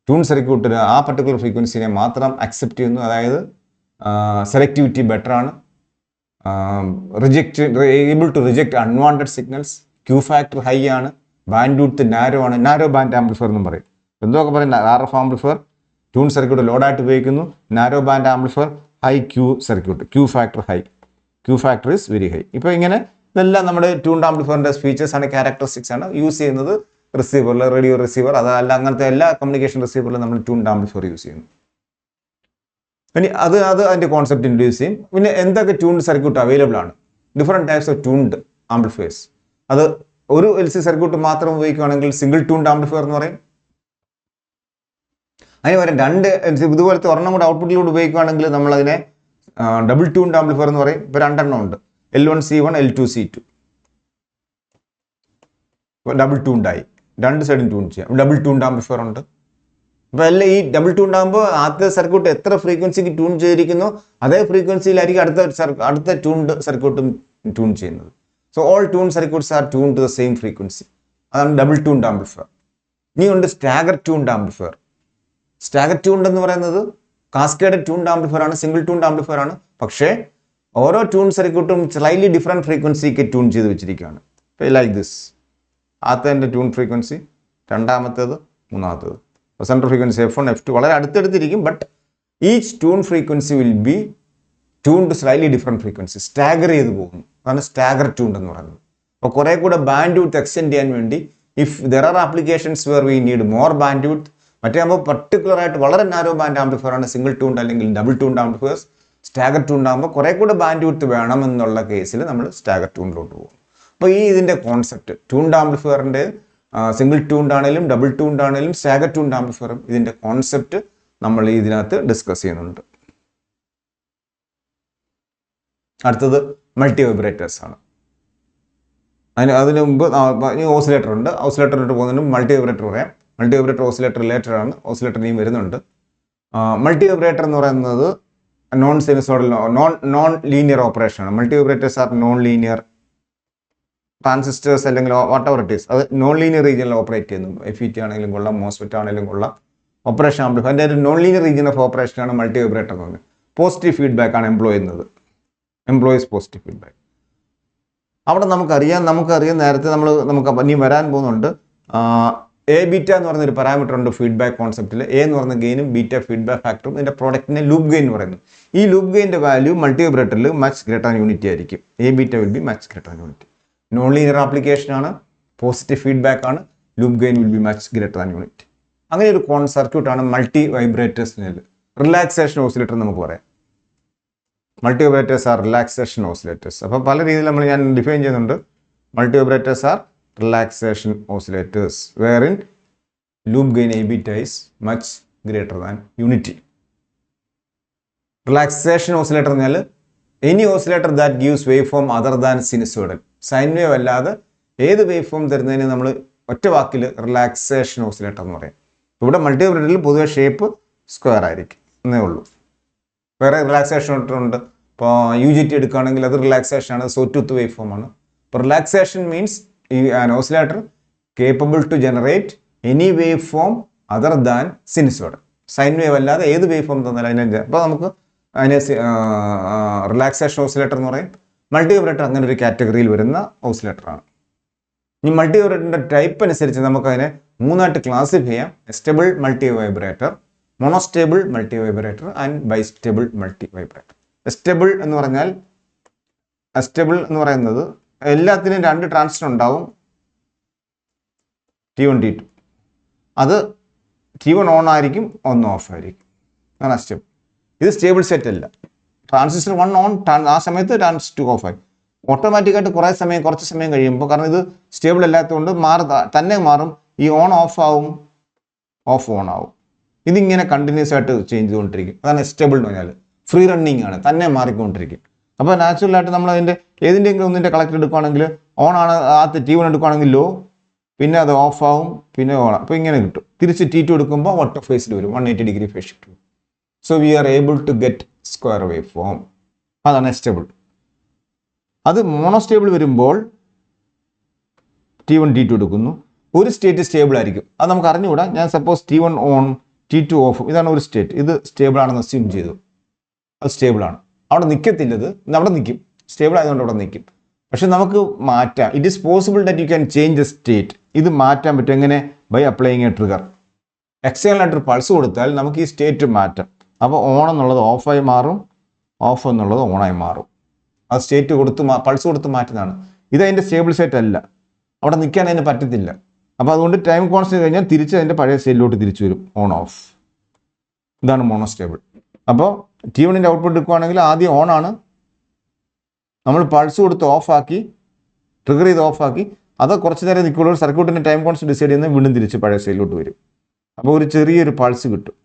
Tune സർക്യൂട്ടിന് ആ particular ഫ്രീക്വൻസിനെ മാത്രം അക്സെപ്റ്റ് ചെയ്യുന്നു. അതായത് സെലക്ടിവിറ്റി ബെറ്റർ ആണ്. Able to reject unwanted signals. Q factor high ആണ്. ബാൻഡ് വിഡ്ത്ത് നാരോ ആണ്. നാരോ ബാൻഡ് ആംപ്ലിഫയർ എന്നും പറയും. എന്തൊക്കെ പറയും? RF ആംപ്ലിഫയർ ട്യൂൺ സർക്യൂട്ട് ലോഡായിട്ട് ഉപയോഗിക്കുന്നു. Narrow band amplifier high Q circuit. Q factor high. Q factor is very high. ഇപ്പോൾ ഇങ്ങനെ ഇതെല്ലാം നമ്മുടെ ട്യൂൺഡ് ആംപ്ലിഫയറിൻ്റെ ഫീച്ചേഴ്സ് ആണ്, ക്യാരക്ടറിസ്റ്റിക്സ് ആണ്. യൂസ് ചെയ്യുന്നത് റിസീവറിൽ, റേഡിയോ റിസീവർ, അതല്ല അങ്ങനത്തെ എല്ലാ കമ്മ്യൂണിക്കേഷൻ റിസീവറിലും നമ്മൾ ട്യൂൺഡ് ആംപ്ലിഫയർ യൂസ് ചെയ്യുന്നു. ഇനി അതിൻ്റെ കോൺസെപ്റ്റ് ഇൻട്രൊഡ്യൂസ് ചെയ്യും. പിന്നെ എന്തൊക്കെ ട്യൂൺഡ് സർക്യൂട്ട് അവൈലബിൾ ആണ്? Different types of tuned amplifiers. അത് ഒരു LC സർക്യൂട്ട് മാത്രം ഉപയോഗിക്കുകയാണെങ്കിൽ സിംഗിൾ ട്യൂൺഡ് ആംപ്ലിഫയർ എന്ന് പറയും. അതിന് പകരം രണ്ട് ഇതുപോലത്തെ ഒരെണ്ണം കൂടെ ഔട്ട്പുട്ടിലൂടെ ഉപയോഗിക്കുകയാണെങ്കിൽ നമ്മളതിനെ ഡബിൾ ട്യൂൺഡ് ആംപ്ലിഫയർ എന്ന് പറയും. ഇപ്പോൾ രണ്ടെണ്ണം ഉണ്ട്, L1C1, L2C2. ഡബിൾ ട്യൂൺഡായി, രണ്ട് സൈഡും ട്യൂൺ ചെയ്യാം. ഡബിൾ ട്യൂൺഡ് ആംപ്ലിഫയർ ഉണ്ട്. അപ്പോൾ എല്ലാം ഈ ഡബിൾ ട്യൂൺഡ് ആകുമ്പോൾ ആദ്യത്തെ സർക്യൂട്ട് എത്ര ഫ്രീക്വൻസിക്ക് ട്യൂൺ ചെയ്തിരിക്കുന്നോ അതേ ഫ്രീക്വൻസിയിലായിരിക്കും അടുത്ത ട്യൂൺഡ് സർക്യൂട്ടും ട്യൂൺ ചെയ്യുന്നത്. So all tune circuits are tune to the same frequency. അതാണ് ഡബിൾ ട്യൂൺഡ് ആംപ്ലിഫയർ. ഇനി ഉണ്ട് stagger tuned amplifier. Stagger tuned എന്ന് പറയുന്നത് കാസ്കേഡഡ് ട്യൂൺഡ് ആംപ്ലിഫയർ ആണ്, സിംഗിൾ ട്യൂൺഡ് ആംപ്ലിഫയർ ആണ്. പക്ഷേ ഓരോ ട്യൂൺ സർക്യൂട്ടും സ്ലൈറ്റ്ലി ഡിഫറെൻറ്റ് ഫ്രീക്വൻസിക്ക് ട്യൂൺ ചെയ്ത് വെച്ചിരിക്കുകയാണ്. Like this. ആദ്യത്തെ ട്യൂൺ ഫ്രീക്വൻസി, രണ്ടാമത്തേത്, മൂന്നാമത്തേത്. സെൻട്രൽ ഫ്രീക്വൻസി F1 F2 വളരെ അടുത്തടുത്തിരിക്കും. But each tune frequency will be tuned slightly different frequency. Stagger ചെയ്ത് പോകുന്നു. അതാണ് സ്റ്റാഗർ ട്യൂൺഡ് എന്ന് പറയുന്നത്. അപ്പോൾ കുറേ കൂടെ ബാൻഡ് വിഡ്ത്ത് എക്സ്റ്റെൻഡ് ചെയ്യാൻ വേണ്ടി if there are applications where we need more band width, മറ്റേ ആകുമ്പോൾ പർട്ടിക്കുലർ ആയിട്ട് വളരെ നാരോ ബാൻഡ് ആംപ്ലിഫയർ ആണ് സിംഗിൾ ട്യൂൺഡ് അല്ലെങ്കിൽ double tuned amplifiers. Stagger tuned ആകുമ്പോൾ കുറേ കൂടെ ബാൻഡ് വിഡ്ത്ത് വേണമെന്നുള്ള കേസിൽ നമ്മൾ സ്റ്റാഗർ ട്യൂണിലോട്ട് പോകും. അപ്പോൾ ഇതിൻ്റെ കോൺസെപ്റ്റ് ട്യൂൺഡ് ആംപ്ലിഫയറിൻ്റെ സിംഗിൾ ട്യൂൺഡ് ആണെങ്കിലും ഡബിൾ ട്യൂൺഡ് ആണെങ്കിലും സ്റ്റാഗർ ട്യൂൺഡ് ആംപ്ലിഫയറും ഇതിൻ്റെ കോൺസെപ്റ്റ് നമ്മൾ ഇതിനകത്ത് ഡിസ്കസ് ചെയ്യുന്നുണ്ട്. അടുത്തത് മൾട്ടി വൈബ്രേറ്റേഴ്സ് ആണ്. അതിന് മുമ്പ് ഓസിലേറ്റർ ഉണ്ട്. ഓസിലേറ്ററിലോട്ട് പോകുന്നതിന് മൾട്ടി വൈബ്രേറ്റർ പറയാം. മൾട്ടി വൈബ്രേറ്റർ ഓസിലേറ്റർ റിലേറ്റഡ് ആണ്. ഓസിലേറ്റർ ഇനിയും വരുന്നുണ്ട്. മൾട്ടി വൈബ്രേറ്റർ എന്ന് പറയുന്നത് non sinusoidal non linear operation ആണ്. Multi vibrators are non linear transistors അല്ലെങ്കിൽ വാട്ട് എവർ ഇറ്റ് ഈസ്. അത് നോൺ ലീനിയർ റീജിയനിൽ ഓപ്പറേറ്റ് ചെയ്യുന്നു. FET ആണെങ്കിലും കൊള്ളാം, മോസ്ഫെറ്റ് ആണെങ്കിലും കൊള്ളാം. ഓപ്പറേഷൻ ആംപ്ലിഫയർ അതിൻ്റെ ഒരു നോൺ ലീനിയർ റീജിയൻ ഓഫ് ഓപ്പറേഷനാണ് മൾട്ടി വൈബ്രേറ്റർ എന്ന് പറയുന്നത്. പോസിറ്റീവ് ഫീഡ്ബാക്ക് ആണ് എംപ്ലോയ് ചെയ്യുന്നത്. Employees positive feedback. അവിടെ നമുക്കറിയാം നേരത്തെ നമുക്ക് ഇനി വരാൻ പോകുന്നുണ്ട്. എ ബീറ്റ എന്ന് പറയുന്നൊരു പാരാമീറ്റർ ഉണ്ട് ഫീഡ്ബാക്ക് കോൺസെപ്റ്റിൽ. എ എന്ന് പറയുന്ന ഗെയിനും ബീറ്റ ഫീഡ്ബാക്ക് ഫാക്ടറും ഇതിൻ്റെ പ്രോഡക്റ്റിനെ ലൂപ്പ് ഗെയിൻ എന്ന് പറയുന്നു. ഈ ലൂപ്പ് ഗെയിൻ്റെ വാല്യൂ മൾട്ടി വൈബ്രേറ്ററിൽ മച്ച് ഗ്രേറ്റർ ദാൻ യൂണിറ്റി ആയിരിക്കും. A beta will be much greater than unity. Non linear application ആണ്, പോസിറ്റീവ് ഫീഡ്ബാക്ക് ആണ്, loop gain will be much greater than unity. അങ്ങനെ ഒരു സർക്യൂട്ടാണ് മൾട്ടി വൈബ്രേറ്റേഴ്സിന്. റിലാക്സേഷൻ ഓസിലേറ്റർ നമുക്ക് പറയാം. Multi vibrators are relaxation oscillators. അപ്പോൾ പല രീതിയിൽ ഞാൻ ഡിഫൈൻ ചെയ്യുന്നുണ്ട്. Multi vibrators are relaxation oscillators where in loop gain A beta is much greater than unity. Relaxation oscillator എന്ന് പറഞ്ഞാൽ any oscillator that gives wave form other than sinusoidal. Sine wave അല്ലാതെ ഏത് wave form തരുന്നതിന് നമ്മൾ ഒറ്റ വാക്കിൽ relaxation oscillator എന്ന് പറയും. ഇവിടെ മൾട്ടി വൈബ്രേറ്ററിൽ പൊതുവെ ഷേപ്പ് സ്ക്വയർ ആയിരിക്കും എന്നേ ഉള്ളൂ. വേറെ റിലാക്സേഷൻ ഉണ്ട്. ഇപ്പോൾ UJT എടുക്കുകയാണെങ്കിൽ അത് റിലാക്സേഷൻ ആണ്, സോ ടൂത്ത് വേവ് ഫോം ആണ്. ഇപ്പോൾ relaxation means an oscillator capable to generate any waveform other than sinusoidal. Sine wave അല്ലാതെ ഏത് വേവ് ഫോം തന്നാലും അതിനെ അപ്പോൾ നമുക്ക് അതിനെ റിലാക്സേഷൻ ഓസിലേറ്റർ എന്ന് പറയും. മൾട്ടി വൈബ്രേറ്റർ അങ്ങനെ ഒരു കാറ്റഗറിയിൽ വരുന്ന ഓസിലേറ്ററാണ്. ഈ മൾട്ടി വൈബ്രേറ്ററിൻ്റെ ടൈപ്പ് അനുസരിച്ച് നമുക്കതിനെ മൂന്നായിട്ട് ക്ലാസിഫൈ ചെയ്യാം. Astable multi vibrator, monostable multi vibrator and bistable multi vibrator. Astable എന്ന് പറയുന്നത് എല്ലാത്തിനും രണ്ട് ട്രാൻസിസ്റ്റർ ഉണ്ടാവും, T1 T2. അത് T1 ഓൺ ആയിരിക്കും, ഒന്ന് ഓഫ് ആയിരിക്കും. അതാണ് സ്റ്റേബിൾ. ഇത് സ്റ്റേബിൾ സെറ്റ് അല്ല. ട്രാൻസിസ്റ്റർ 1 ഓൺ, ആ സമയത്ത് ട്രാൻസിസ്റ്റർ 2 ഓഫ് ആയി. ഓട്ടോമാറ്റിക്കായിട്ട് കുറച്ച് സമയം കഴിയുമ്പോൾ, കാരണം ഇത് സ്റ്റേബിൾ അല്ലാത്തതുകൊണ്ട് തന്നെ മാറും. ഈ ഓൺ ഓഫ് ആവും, ഓഫ് ഓൺ ആവും. ഇതിങ്ങനെ കണ്ടിന്യൂസ് ആയിട്ട് ചേഞ്ച് ചെയ്തുകൊണ്ടിരിക്കും. അതാണ് സ്റ്റേബിൾ എന്ന് പറഞ്ഞാൽ. ഫ്രീ റണ്ണിങ് ആണ്, തന്നെ മാറിക്കൊണ്ടിരിക്കും. അപ്പോൾ നാച്ചുറലായിട്ട് നമ്മൾ ഏതിൻ്റെയെങ്കിലും ഒന്നിൻ്റെ കളക്ടർ എടുക്കുകയാണെങ്കിൽ ഓൺ ആണ്, ആദ്യത്തെ T1 എടുക്കുകയാണെങ്കിൽ ലോ, പിന്നെ അത് ഓഫ് ആവും, പിന്നെ ഓൺ. അപ്പോൾ ഇങ്ങനെ കിട്ടും. തിരിച്ച് T2 എടുക്കുമ്പോൾ ഔട്ട് ഓഫ് ഫേസിൽ വരും, 180 ഡിഗ്രി ഫേസ് ഷിഫ്റ്റ് വരും. So we are able to get square waveform. അതാണ് സ്റ്റേബിൾ. അത് മോണോസ്റ്റേബിൾ വരുമ്പോൾ T1 T2 എടുക്കുന്നു. ഒരു സ്റ്റേറ്റ് സ്റ്റേബിൾ ആയിരിക്കും, അത് നമുക്ക് അറിഞ്ഞുകൂടാ. ഞാൻ suppose T1 on T2 of, ഇതാണ് ഒരു സ്റ്റേറ്റ്. ഇത് സ്റ്റേബിൾ ആണെന്ന് അസ്യൂം ചെയ്തു. അത് സ്റ്റേബിൾ ആണ്, അവിടെ നിൽക്കത്തില്ല. ഇത് അവിടെ നിൽക്കും, സ്റ്റേബിൾ ആയതുകൊണ്ട് അവിടെ നിൽക്കും. പക്ഷെ നമുക്ക് മാറ്റാം. It is possible that you can change the state. ഇത് മാറ്റാൻ പറ്റും. എങ്ങനെ? By applying a trigger. External ആയിട്ട് പൾസ് കൊടുത്താൽ നമുക്ക് ഈ സ്റ്റേറ്റ് മാറ്റാം. അപ്പോൾ ഓൺ എന്നുള്ളത് ഓഫായി മാറും, ഓഫ് എന്നുള്ളത് ഓണായി മാറും. അത് സ്റ്റേറ്റ് കൊടുത്ത് പൾസ് കൊടുത്ത് മാറ്റുന്നതാണ്. ഇത് അതിൻ്റെ സ്റ്റേബിൾ സ്റ്റേറ്റ് അല്ല, അവിടെ നിൽക്കാൻ അതിന് പറ്റത്തില്ല. അപ്പോൾ അതുകൊണ്ട് ടൈം കോൺസ്റ്റന്റ് കഴിഞ്ഞാൽ തിരിച്ച് അതിൻ്റെ പഴയ സ്റ്റേറ്റിലോട്ട് തിരിച്ചു വരും, ഓൺ ഓഫ്. ഇതാണ് മോണോസ്റ്റേബിൾ. അപ്പോൾ T1ൻ്റെ ഔട്ട്പുട്ട് എടുക്കുകയാണെങ്കിൽ ആദ്യം ഓൺ ആണ്, നമ്മൾ പൾസ് കൊടുത്ത് ഓഫാക്കി, ട്രിഗർ ചെയ്ത് ഓഫാക്കി, അത് കുറച്ച് നേരം നിൽക്കുമ്പോൾ സർക്യൂട്ടിൻ്റെ ടൈം കോൺസ്റ്റന്റ് ഡിസൈഡ് ചെയ്യുന്നത് വീണ്ടും തിരിച്ച് പഴയ സ്റ്റേറ്റിലോട്ട് വരും. അപ്പോൾ ഒരു ചെറിയൊരു പൾസ് കിട്ടും,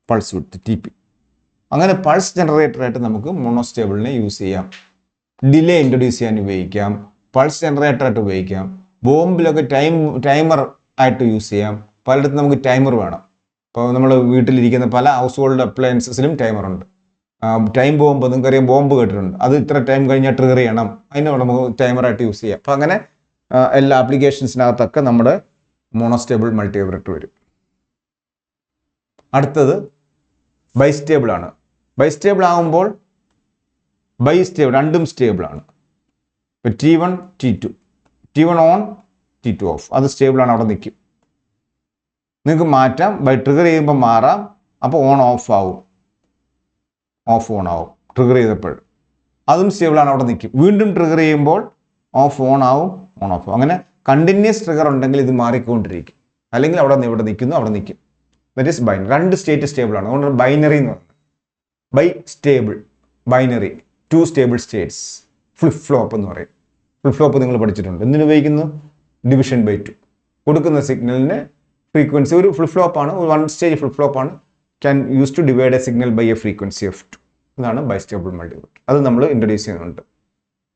പൾസ് വിട്ട് TP. അങ്ങനെ പൾസ് ജനറേറ്ററായിട്ട് നമുക്ക് മോണോസ്റ്റേബിളിനെ യൂസ് ചെയ്യാം. ഡിലേ ഇൻട്രൊഡ്യൂസ് ചെയ്യാൻ ഉപയോഗിക്കാം, പൾസ് ജനറേറ്ററായിട്ട് ഉപയോഗിക്കാം. ബോംബിലൊക്കെ ടൈമർ ആയിട്ട് യൂസ് ചെയ്യാം. പലയിടത്തും നമുക്ക് ടൈമർ വേണം. ഇപ്പോൾ നമ്മൾ വീട്ടിലിരിക്കുന്ന പല ഹൗസ് ഹോൾഡ് അപ്ലയൻസസിലും ടൈമറുണ്ട്. ടൈം ബോംബ്, നിങ്ങൾക്കറിയാം, ബോംബ് കേട്ടിട്ടുണ്ട്. അത് ഇത്ര ടൈം കഴിഞ്ഞാൽ ട്രിഗർ ചെയ്യണം, അതിന് നമുക്ക് ടൈമറായിട്ട് യൂസ് ചെയ്യാം. അപ്പോൾ അങ്ങനെ എല്ലാ ആപ്ലിക്കേഷൻസിനകത്തൊക്കെ നമ്മുടെ മോണോസ്റ്റേബിൾ മൾട്ടി വൈബ്രേറ്റർ വരും. അടുത്തത് ബൈസ്റ്റേബിൾ ആണ്. ബൈസ്റ്റേബിൾ ആകുമ്പോൾ ബൈസ്റ്റേബിൾ, രണ്ടും സ്റ്റേബിളാണ്. ഇപ്പോൾ T1 T2, T1 on T2 of, അത് സ്റ്റേബിളാണ്, അവിടെ നിൽക്കും. നിങ്ങൾക്ക് മാറ്റാം, ബൈ ട്രിഗർ ചെയ്യുമ്പോൾ മാറാം. അപ്പോൾ ഓൺ ഓഫ് ആവും, ഓഫ് ഓൺ ആവും ട്രിഗർ ചെയ്തപ്പോൾ. അതും സ്റ്റേബിളാണ്, അവിടെ നിൽക്കും. വീണ്ടും ട്രിഗർ ചെയ്യുമ്പോൾ ഓഫ് ഓൺ ആവും, ഓൺ ഓഫ്. അങ്ങനെ കണ്ടിന്യൂസ് ട്രിഗർ ഉണ്ടെങ്കിൽ ഇത് മാറിക്കൊണ്ടിരിക്കും, അല്ലെങ്കിൽ അവിടെ ഇവിടെ നിൽക്കുന്നു, അവിടെ നിൽക്കും. That is binary. രണ്ട് സ്റ്റേറ്റ് സ്റ്റേബിളാണ്, അതുകൊണ്ടാണ് ബൈനറി എന്ന് പറയുന്നത്. Bistable, binary, 2 stable states. Flip flop എന്ന് പറയും. ഫ്ലിപ്പ് ഫ്ലോപ്പ് നിങ്ങൾ പഠിച്ചിട്ടുണ്ട്. എന്തിനു ഉപയോഗിക്കുന്നു? Division by 2. കൊടുക്കുന്ന സിഗ്നലിന് ഫ്രീക്വൻസി, ഒരു ഫ്ലിപ്പ് ഫ്ലോപ്പാണ്, ഒരു 1 സ്റ്റേജ് ഫ്ലിപ്പ് ഫ്ലോപ്പാണ്. Can use to divide a signal by a frequency of 2. ഇതാണ് ബൈസ്റ്റേബിൾ മൾട്ടിപ്ലക്സർ. അത് നമ്മൾ ഇൻട്രൊഡ്യൂസ് ചെയ്യുന്നുണ്ട്.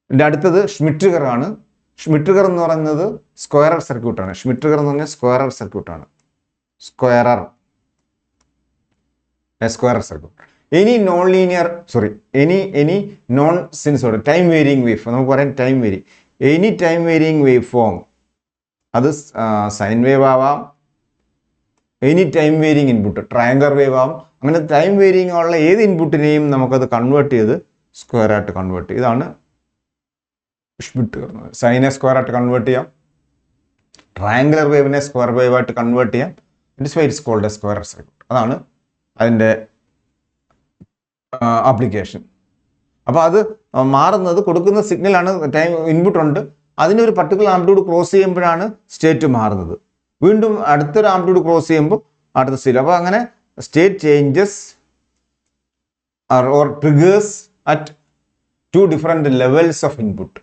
ഇതിൻ്റെ അടുത്തത് ഷ്മിറ്റ് ട്രിഗർ ആണ്. ഷ്മിറ്റ് ട്രിഗർ എന്ന് പറയുന്നത് സ്ക്വയറർ സർക്യൂട്ടാണ്. ഷ്മിറ്റ് ട്രിഗർ എന്ന് പറഞ്ഞാൽ സ്ക്വയറർ സർക്യൂട്ടാണ്. Squarer circuit. Any non linear, any non sinusoid time varying wave form, നമുക്ക് പറയാം time vary, any time varying wave form, അത് സൈൻ വേവ് ആവാം, any time varying input, triangular wave ആവാം. അങ്ങനെ ടൈം വേരിയിങ് ഉള്ള ഏത് ഇൻപുട്ടിനെയും നമുക്കത് കൺവേർട്ട് ചെയ്ത് സ്ക്വയർ ആയിട്ട് കൺവേർട്ട് ചെയ്യും. ഇതാണ് ഷ്മിറ്റ് ട്രിഗർ. സൈനെ സ്ക്വയർ ആയിട്ട് കൺവേർട്ട് ചെയ്യാം, ട്രയാങ്കുലർ വേവിനെ സ്ക്വയർ വേവ് ആയിട്ട് കൺവേർട്ട് ചെയ്യാം. It's why it's called a squarer circuit. അതാണ് അതിൻ്റെ ആപ്ലിക്കേഷൻ. അപ്പോൾ അത് മാറുന്നത് കൊടുക്കുന്ന സിഗ്നലാണ്, ടൈം ഇൻപുട്ട് ഉണ്ട്, അതിനൊരു പർട്ടിക്കുലർ ആംപ്ലിറ്റ്യൂഡ് ക്രോസ് ചെയ്യുമ്പോഴാണ് സ്റ്റേറ്റ് മാറുന്നത്. വീണ്ടും അടുത്തൊരു ആംപ്ലിറ്റ്യൂഡ് ക്രോസ് ചെയ്യുമ്പോൾ അടുത്ത സ്റ്റേറ്റ്. അപ്പോൾ അങ്ങനെ state changes or triggers at 2 different levels of input.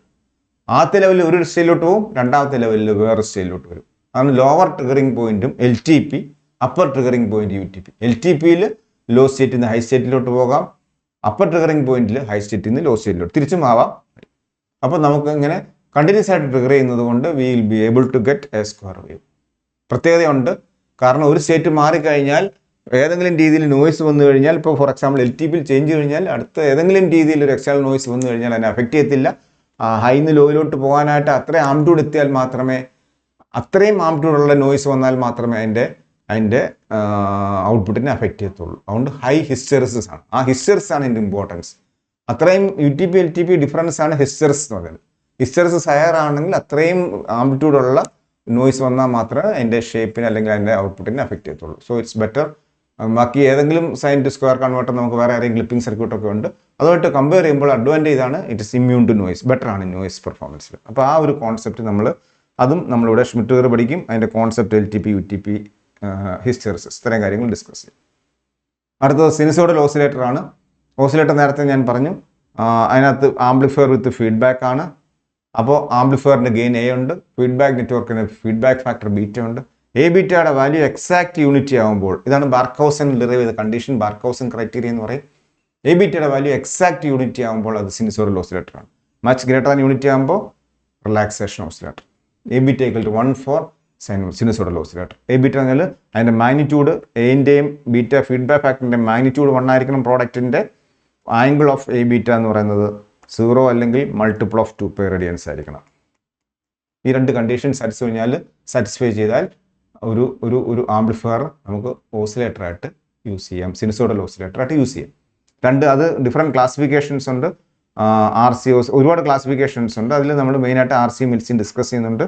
ആദ്യത്തെ ലെവലിൽ ഒരു സ്റ്റേറ്റിലോട്ട് പോകും, രണ്ടാമത്തെ ലെവലിൽ വേറെ സ്റ്റേറ്റിലോട്ട് വരും. അതാണ് ലോവർ ട്രിഗറിംഗ് പോയിന്റും LTP, upper triggering point UTP. LTPയിൽ ലോ സ്റ്റേറ്റിൽ നിന്ന് ഹൈ സ്റ്റേറ്റിലോട്ട് പോകാം, അപ്പർ ട്രിഗറിംഗ് പോയിന്റിൽ ഹൈ സ്റ്റേറ്റിൽ നിന്ന് ലോ സ്റ്റേറ്റിലോട്ട് തിരിച്ചും ആവാം. അപ്പോൾ നമുക്ക് ഇങ്ങനെ കണ്ടിന്യൂസ് ആയിട്ട് ട്രിഗർ ചെയ്യുന്നത് കൊണ്ട് we will be able to get a square wave. പ്രത്യേകതയുണ്ട്, കാരണം ഒരു സ്റ്റേറ്റ് മാറിക്കഴിഞ്ഞാൽ ഏതെങ്കിലും രീതിയിൽ നോയ്സ് വന്നു കഴിഞ്ഞാൽ, ഇപ്പോൾ ഫോർ എക്സാമ്പിൾ LTPയിൽ ചേഞ്ച് കഴിഞ്ഞാൽ അടുത്ത ഏതെങ്കിലും രീതിയിൽ ഒരു എക്സ്റ്റേണൽ നോയ്സ് വന്നു കഴിഞ്ഞാൽ അതിനെ അഫക്റ്റ് ചെയ്യത്തില്ല. ഹൈന്ന് ലോയിലോട്ട് പോകാനായിട്ട് അത്രയും ആംപ്ലിറ്റ്യൂഡ് എത്തിയാൽ മാത്രമേ, അത്രയും ആംപ്ലിറ്റ്യൂഡുള്ള നോയ്സ് വന്നാൽ മാത്രമേ അതിൻ്റെ ഔട്ട്പുട്ടിനെ അഫക്റ്റ് ചെയ്യത്തുള്ളൂ. അതുകൊണ്ട് ഹൈ ഹിസ്റ്ററിസിസ് ആണ്. ആ ഹിസ്റ്ററിസ് ആണ് ഇതിൻ്റെ ഇമ്പോർട്ടൻസ്. അത്രയും UTP LTP ഡിഫറൻസ് ആണ് ഹിസ്റ്ററിസ് എന്ന് പറയുന്നത്. ഹിസ്റ്ററിസിസ് ഹയർ ആണെങ്കിൽ അത്രയും ആംപ്ലിറ്റ്യൂഡുള്ള നോയ്സ് വന്നാൽ മാത്രമേ അതിൻ്റെ ഷേപ്പിന് അല്ലെങ്കിൽ അതിൻ്റെ ഔട്ട്പുട്ടിനെ അഫക്റ്റ് ചെയ്യത്തുള്ളൂ. So it's better. ബാക്കി ഏതെങ്കിലും സൈൻ ടു സ്ക്വയർ കൺവേർട്ടർ നമുക്ക് വേറെ ആരെങ്കിലും ക്ലിപ്പിംഗ് സർക്യൂട്ടൊക്കെ ഉണ്ട്, അതുമായിട്ട് കമ്പയർ ചെയ്യുമ്പോൾ അഡ്വാൻറ്റേജ് ഇതാണ്, it is immune to noise, better ആണ് നോയ്സ് പെർഫോമൻസിൽ. അപ്പോൾ ആ ഒരു കോൺസെപ്റ്റ് അതും നമ്മളിവിടെ ഷ്മിറ്റ് ട്രിഗർ പഠിക്കും. അതിൻ്റെ കോൺസെപ്റ്റ് LTP UTP ഹിസ്റ്ററിസിസ് ഇത്തരം കാര്യങ്ങൾ ഡിസ്കസ് ചെയ്യും. അടുത്തത് സിനുസോയ്ഡൽ ഓസിലേറ്റർ ആണ്. ഓസിലേറ്റർ നേരത്തെ ഞാൻ പറഞ്ഞു, അതിനകത്ത് ആംപ്ലിഫയർ വിത്ത് ഫീഡ്ബാക്ക് ആണ്. അപ്പോൾ ആംപ്ലിഫയറിൻ്റെ ഗെയിൻ A ഉണ്ട്, ഫീഡ്ബാക്ക് നെറ്റ്വർക്കിന് ഫീഡ്ബാക്ക് ഫാക്ടർ ബീറ്റ ഉണ്ട്. A ബീറ്റയുടെ വാല്യൂ എക്സാക്ട് യൂണിറ്റി ആകുമ്പോൾ, ഇതാണ് ബാർക്കൗസൻ ഡിറൈവ് ചെയ്ത കണ്ടീഷൻ, ബാർക്കൗസൻ ക്രൈറ്റീരിയ എന്ന് പറയും. A ബീറ്റയുടെ വാല്യൂ എക്സാക്ട് യൂണിറ്റി ആകുമ്പോൾ അത് സിനുസോയ്ഡൽ ഓസിലേറ്റർ ആണ്. മച്ച് ഗ്രേറ്റർ ദാൻ യൂണിറ്റി ആകുമ്പോൾ relaxation oscillator. A beta equal to 1 for sinusoidal oscillator. A beta എന്നാൽ അതിൻ്റെ മാഗ്നിറ്റ്യൂഡ്, എൻ്റെയും ബീറ്റ ഫീഡ്ബാക്ക് ഫാക്ടറിൻ്റെ മാഗ്നിറ്റ്യൂഡ് 1 ആയിരിക്കണം. പ്രോഡക്റ്റിൻ്റെ ആംഗിൾ ഓഫ് A ബീറ്റ എന്ന് പറയുന്നത് 0 അല്ലെങ്കിൽ മൾട്ടിപ്പിൾ ഓഫ് 2π റേഡിയൻസ് ആയിരിക്കണം. ഈ രണ്ട് കണ്ടീഷൻ സാറ്റിസ്ഫൈ ചെയ്താൽ ഒരു ആംപ്ലിഫയർ നമുക്ക് ഓസിലേറ്ററായിട്ട് യൂസ് ചെയ്യാം, സിനുസോയ്ഡൽ ഓസിലേറ്ററായിട്ട് യൂസ് ചെയ്യാം. അത് ഡിഫറെൻറ്റ് ക്ലാസിഫിക്കേഷൻസ് ഉണ്ട്. RC ഒരുപാട് ക്ലാസിഫിക്കേഷൻസ് ഉണ്ട്. അതിൽ നമ്മൾ മെയിനായിട്ട് RCയും LCയും ഡിസ്കസ് ചെയ്യുന്നുണ്ട്.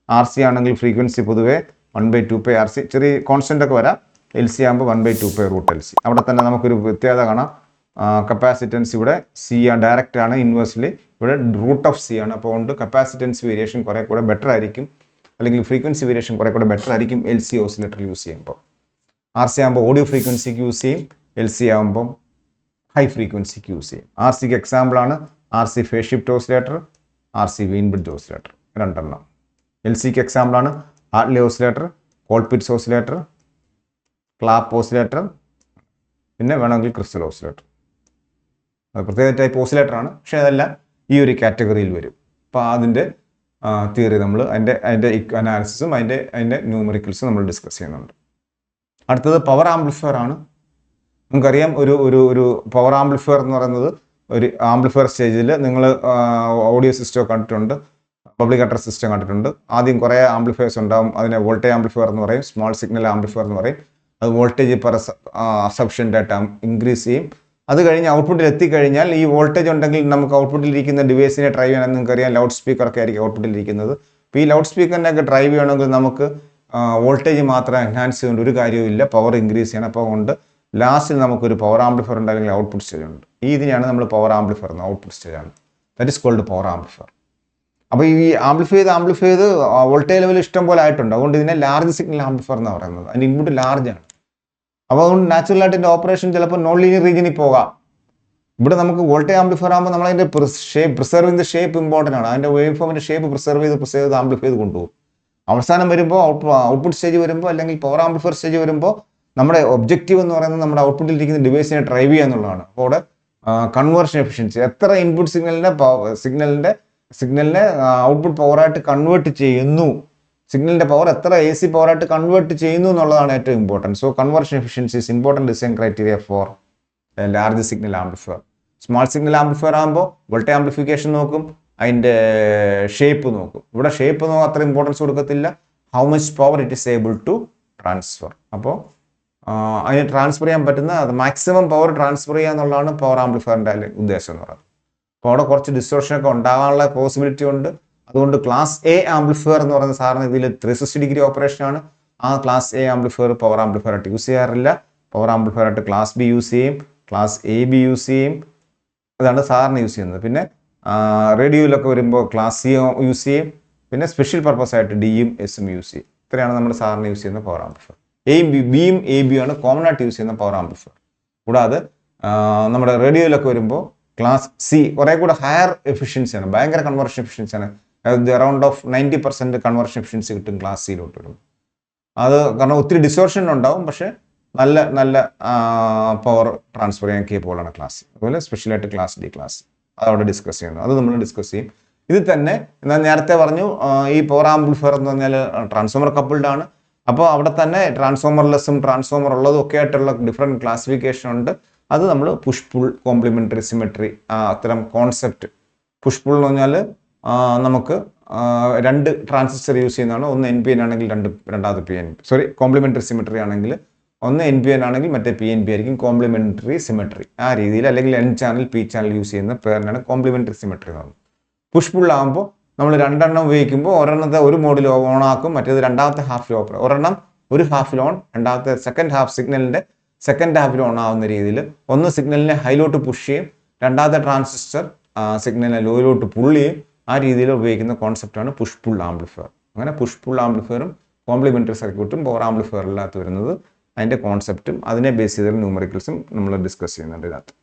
RC ആണെങ്കിൽ ഫ്രീക്വൻസി പൊതുവേ 1/2π RC, ചെറിയ കോൺസ്റ്റൻ്റ് ഒക്കെ വരാം. LC ആകുമ്പോൾ 1/2π √LC. അവിടെ തന്നെ നമുക്കൊരു പ്രത്യേകത കാണാം. കപ്പാസിറ്റൻസ് ഇവിടെ C ആണ്, ഡയറക്റ്റ് ആണ്. ഇൻവേഴ്സ്ലി ഇവിടെ √C ആണ്. അപ്പോൾ കൊണ്ട് കപ്പാസിറ്റൻസ് വേരിയേഷൻ കുറേ കൂടെ ബെറ്റർ ആയിരിക്കും, അല്ലെങ്കിൽ ഫ്രീക്വൻസി വേരിയേഷൻ കുറേ കൂടെ ബെറ്റർ ആയിരിക്കും LC ഓസിലേറ്റർ യൂസ് ചെയ്യുമ്പോൾ. RC ആകുമ്പോൾ ഓഡിയോ ഫ്രീക്വൻസിക്ക് യൂസ് ചെയ്യും, LC ആകുമ്പം ഹൈ ഫ്രീക്വൻസിക്ക് യൂസ് ചെയ്യും. RCക്ക് എക്സാമ്പിളാണ് RC phase shift oscillator, RC Wien bridge oscillator, രണ്ടെണ്ണം. LCക്ക് എക്സാമ്പിളാണ് Hartley oscillator, Colpitts oscillator, clap oscillator, പിന്നെ വേണമെങ്കിൽ ക്രിസ്റ്റൽ ഓസിലേറ്റർ. അത് പ്രത്യേക ടൈപ്പ് ഓസിലേറ്റർ ആണ്, പക്ഷേ അതെല്ലാം ഈ ഒരു കാറ്റഗറിയിൽ വരും. അപ്പോൾ അതിൻ്റെ തിയറി അതിൻ്റെ അനാലിസിസും അതിൻ്റെ ന്യൂമറിക്കൽസും നമ്മൾ ഡിസ്കസ് ചെയ്യുന്നുണ്ട്. അടുത്തത് പവർ ആംപ്ലിഫയർ ആണ്. നമുക്കറിയാം ഒരു പവർ ആംപ്ലിഫയർ എന്ന് പറയുന്നത് ഒരു ആംപ്ലിഫയർ സ്റ്റേജിൽ നിങ്ങൾ ഓഡിയോ സിസ്റ്റം കണ്ടിട്ടുണ്ട്, പബ്ലിക് അഡ്രസ് സിസ്റ്റം കണ്ടിട്ടുണ്ട്. ആദ്യം കുറേ ആംപ്ലിഫയേഴ്സ് ഉണ്ടാകും. അതിനെ വോൾട്ടേജ് ആംപ്ലിഫയർ എന്ന് പറയും, സ്മോൾ സിഗ്നൽ ആംപ്ലിഫയർ എന്ന് പറയും. അത് വോൾട്ടേജ് പെർ സഫിഷ്യൻ്റ് ആയിട്ട് ഇൻക്രീസ് ചെയ്യും. അത് കഴിഞ്ഞ് ഔട്ട്പുട്ടിൽ എത്തിക്കഴിഞ്ഞാൽ ഈ വോൾട്ടേജ് ഉണ്ടെങ്കിൽ നമുക്ക് ഔട്ട്പുട്ടിലിരിക്കുന്ന ഡിവൈസിനെ ഡ്രൈവ് ചെയ്യണമെന്ന് നിങ്ങൾക്കറിയാം, ലൗഡ് സ്പീക്കറൊക്കെ ആയിരിക്കും ഔട്ട്പുട്ടിലിരിക്കുന്നത്. അപ്പോൾ ഈ ലൗഡ് സ്പീക്കറിനൊക്കെ ഡ്രൈവ് ചെയ്യണമെങ്കിൽ നമുക്ക് വോൾട്ടേജ് മാത്രം എൻഹാൻസ് ചെയ്തുകൊണ്ട് ഒരു കാര്യമില്ല, പവർ ഇൻക്രീസ് ചെയ്യണം. അപ്പോൾ കൊണ്ട് ലാസ്റ്റിൽ നമുക്കൊരു പവർ ആംപ്ലിഫയർ ഉണ്ട്, അല്ലെങ്കിൽ ഔട്ട്പുട്ട് സ്റ്റേജ് ഉണ്ട്. ഇതിനെയാണ് നമ്മൾ പവർ ആംപ്ലിഫയർ എന്ന്, ഔട്ട്പുട്ട് സ്റ്റേജാണ്. That is called power amplifier. അപ്പോൾ ഈ ആംപ്ലിഫൈ ചെയ്ത് വോൾട്ടേജ് ലെവൽ ഇഷ്ടം പോലെ ആയിട്ടുണ്ട്. അതുകൊണ്ട് ഇതിനെ ലാർജ് സിഗ്നൽ ആംപ്ലിഫയർ എന്നാണ് പറയുന്നത്. അതിൻ്റെ ഇൻപുട്ട് ലാർജാണ്. അപ്പോൾ അതുകൊണ്ട് നാച്ചുറലായിട്ട് ഇതിൻ്റെ ഓപ്പറേഷൻ ചിലപ്പോൾ നോൺ ലീനിയർ റീജിയനിൽ പോകാം. ഇവിടെ നമുക്ക് വോൾട്ടേജ് ആംപ്ലിഫയർ ആകുമ്പോൾ നമ്മളതിൻ്റെ പ്രിസർവിങ് ദ ഷേപ്പ് ഇമ്പോർട്ടൻ്റ് ആണ്. അതിൻ്റെ വേവ് ഫോമിൻ്റെ ഷേപ്പ് പ്രിസർവ് ചെയ്ത് ആംപ്ലിഫൈ ചെയ്ത് കൊണ്ടുപോകും. അവസാനം വരുമ്പോൾ ഔട്ട്പുട്ട് സ്റ്റേജ് വരുമ്പോൾ, അല്ലെങ്കിൽ പവർ ആംപ്ലിഫയർ സ്റ്റേജ് വരുമ്പോൾ, നമ്മുടെ ഒബ്ജക്റ്റീവ് എന്ന് പറയുന്നത് നമ്മുടെ ഔട്ട്പുട്ടിൽ ഇരിക്കുന്ന ഡിവൈസിനെ ഡ്രൈവ് ചെയ്യുക എന്നുള്ളതാണ്. അപ്പോൾ അവിടെ കൺവേർഷൻ എഫിഷ്യൻസി, എത്ര ഇൻപുട്ട് സിഗ്നലിനെ ഔട്ട്പുട്ട് പവറായിട്ട് കൺവേർട്ട് ചെയ്യുന്നു, സിഗ്നലിൻ്റെ പവർ എത്ര AC പവറായിട്ട് കൺവേർട്ട് ചെയ്യുന്നു എന്നുള്ളതാണ് ഏറ്റവും important. So conversion efficiency is important design criteria for large signal amplifier. Small signal amplifier ആകുമ്പോൾ വോൾട്ടേജ് ആംപ്ലിഫിക്കേഷൻ നോക്കും, അതിൻ്റെ ഷേപ്പ് നോക്കും. ഇവിടെ ഷേപ്പ് അത്ര ഇമ്പോർട്ടൻസ് കൊടുക്കത്തില്ല, how much power it is able to transfer. അപ്പോൾ അതിന് ട്രാൻസ്ഫർ ചെയ്യാൻ പറ്റുന്ന മാക്സിമം പവർ ട്രാൻസ്ഫർ ചെയ്യുക എന്നുള്ളതാണ് പവർ ആംപ്ലിഫയറിൻ്റെ ഉദ്ദേശം എന്ന് പറയുന്നത്. അപ്പോൾ അവിടെ കുറച്ച് ഡിസ്റ്റോർഷനൊക്കെ ഉണ്ടാകാനുള്ള പോസിബിലിറ്റി ഉണ്ട്. അതുകൊണ്ട് ക്ലാസ് A ആംപ്ലിഫയർ എന്ന് പറയുന്ന സാറിന് ഇതിൽ 360 ഡിഗ്രി ഓപ്പറേഷനാണ്. ആ class A amplifier power amplifier ആയിട്ട് യൂസ് ചെയ്യാറില്ല. പവർ ആംപ്ലിഫയർ ആയിട്ട് ക്ലാസ് B യൂസ് ചെയ്യും, ക്ലാസ് AB യൂസ് ചെയ്യും. അതാണ് സാറിന് യൂസ് ചെയ്യുന്നത്. പിന്നെ റേഡിയോയിലൊക്കെ വരുമ്പോൾ ക്ലാസ് C യൂസ് ചെയ്യും. പിന്നെ സ്പെഷ്യൽ പർപ്പസ് ആയിട്ട് Dയും Sയും യൂസ് ചെയ്യും. ഇത്രയാണ് നമ്മുടെ സാറിന് യൂസ് ചെയ്യുന്ന പവർ ആംപ്ലിഫയർ. Bയും AB ആണ് കോമൺ ആയിട്ട് യൂസ് ചെയ്യുന്ന പവർ ആംപ്ലിഫയർ. കൂടാതെ നമ്മുടെ റേഡിയോയിലൊക്കെ വരുമ്പോൾ ക്ലാസ് C കുറേ കൂടെ ഹയർ എഫിഷ്യൻസിയാണ്, ഭയങ്കര കൺവേർഷൻ എഫിഷ്യൻസിയാണ്. അറൗണ്ട് ഓഫ് 90% കൺവേർഷൻ എഫിഷ്യൻസി കിട്ടും ക്ലാസ് സിയിലോട്ട് വരും. അത് കാരണം ഒത്തിരി ഡിസ്റ്റോർഷൻ ഉണ്ടാവും, പക്ഷേ നല്ല പവർ ട്രാൻസ്ഫർ ചെയ്യാൻ കേപ്പബിൾ ആണ് ക്ലാസ് സി. അതുപോലെ സ്പെഷ്യലായിട്ട് ക്ലാസ് D, ക്ലാസ് അത് അവിടെ ഡിസ്കസ് ചെയ്യുന്നു, അത് നമ്മൾ ഡിസ്കസ് ചെയ്യും. ഇതിൽ തന്നെ ഞാൻ നേരത്തെ പറഞ്ഞു, ഈ പവർ ആംപ്ലിഫയർ എന്ന് പറഞ്ഞാൽ ട്രാൻസ്ഫോമർ കപ്പിൾഡ് ആണ്. അപ്പോൾ അവിടെ തന്നെ ട്രാൻസ്ഫോമർലെസ്സും ട്രാൻസ്ഫോമർ ഉള്ളതും ഒക്കെ ആയിട്ടുള്ള ഡിഫറെൻറ്റ് ക്ലാസിഫിക്കേഷൻ ഉണ്ട്. അത് നമ്മൾ പുഷ് പുൾ, കോംപ്ലിമെൻ്ററി, സിമെട്രി, അത്തരം കോൺസെപ്റ്റ്. പുഷ് പുൾ എന്ന് പറഞ്ഞാൽ നമുക്ക് 2 ട്രാൻസിസ്റ്റർ യൂസ് ചെയ്യുന്നതാണ്. ഒന്ന് NPN ആണെങ്കിൽ രണ്ടാമത് PNP. കോംപ്ലിമെൻ്ററി സിമെട്രി ആണെങ്കിൽ ഒന്ന് NPN ആണെങ്കിൽ മറ്റേ PNP ആയിരിക്കും. കോംപ്ലിമെൻ്ററി സിമെട്രി ആ രീതിയിൽ, അല്ലെങ്കിൽ N channel P channel use ചെയ്യുന്ന പേരിനാണ് കോംപ്ലിമെൻ്ററി സിമെട്രി എന്ന് പറയുന്നത്. പുഷ് പുൾ ആകുമ്പോൾ നമ്മൾ 2 എണ്ണം ഉപയോഗിക്കുമ്പോൾ ഒരെണ്ണത്തെ ഒരു മോഡിൽ ഓൺ ആക്കും, മറ്റേത് രണ്ടാമത്തെ ഹാഫിൽ ഓപ്പൺ. ഒരെണ്ണം ഒരു ഹാഫിൽ ഓൺ, രണ്ടാമത്തെ second half സിഗ്നലിൻ്റെ second Hafil on ആവുന്ന രീതിയിൽ ഒന്ന് സിഗ്നലിനെ ഹൈലോട്ട് പുഷ് ചെയ്യും, രണ്ടാമത്തെ ട്രാൻസിസ്റ്റർ സിഗ്നലിനെ ലോയിലോട്ട് പുൾ ചെയ്യും. ആ രീതിയിൽ ഉപയോഗിക്കുന്ന കോൺസെപ്റ്റാണ് പുഷ് പുൾ ആംപ്ലിഫയർ. അങ്ങനെ പുഷ് പുൾ ആംപ്ലിഫയറും കോംപ്ലിമെൻ്ററി സർക്യൂട്ടും പവർ ആംപ്ലിഫയറിനകത്ത് വരുന്നത്, അതിൻ്റെ കോൺസെപ്റ്റും അതിനെ ബേസ് ചെയ്ത ന്യൂമറിക്കൽസും നമ്മൾ ഡിസ്കസ് ചെയ്യുന്നുണ്ട് ഇതിനകത്ത്.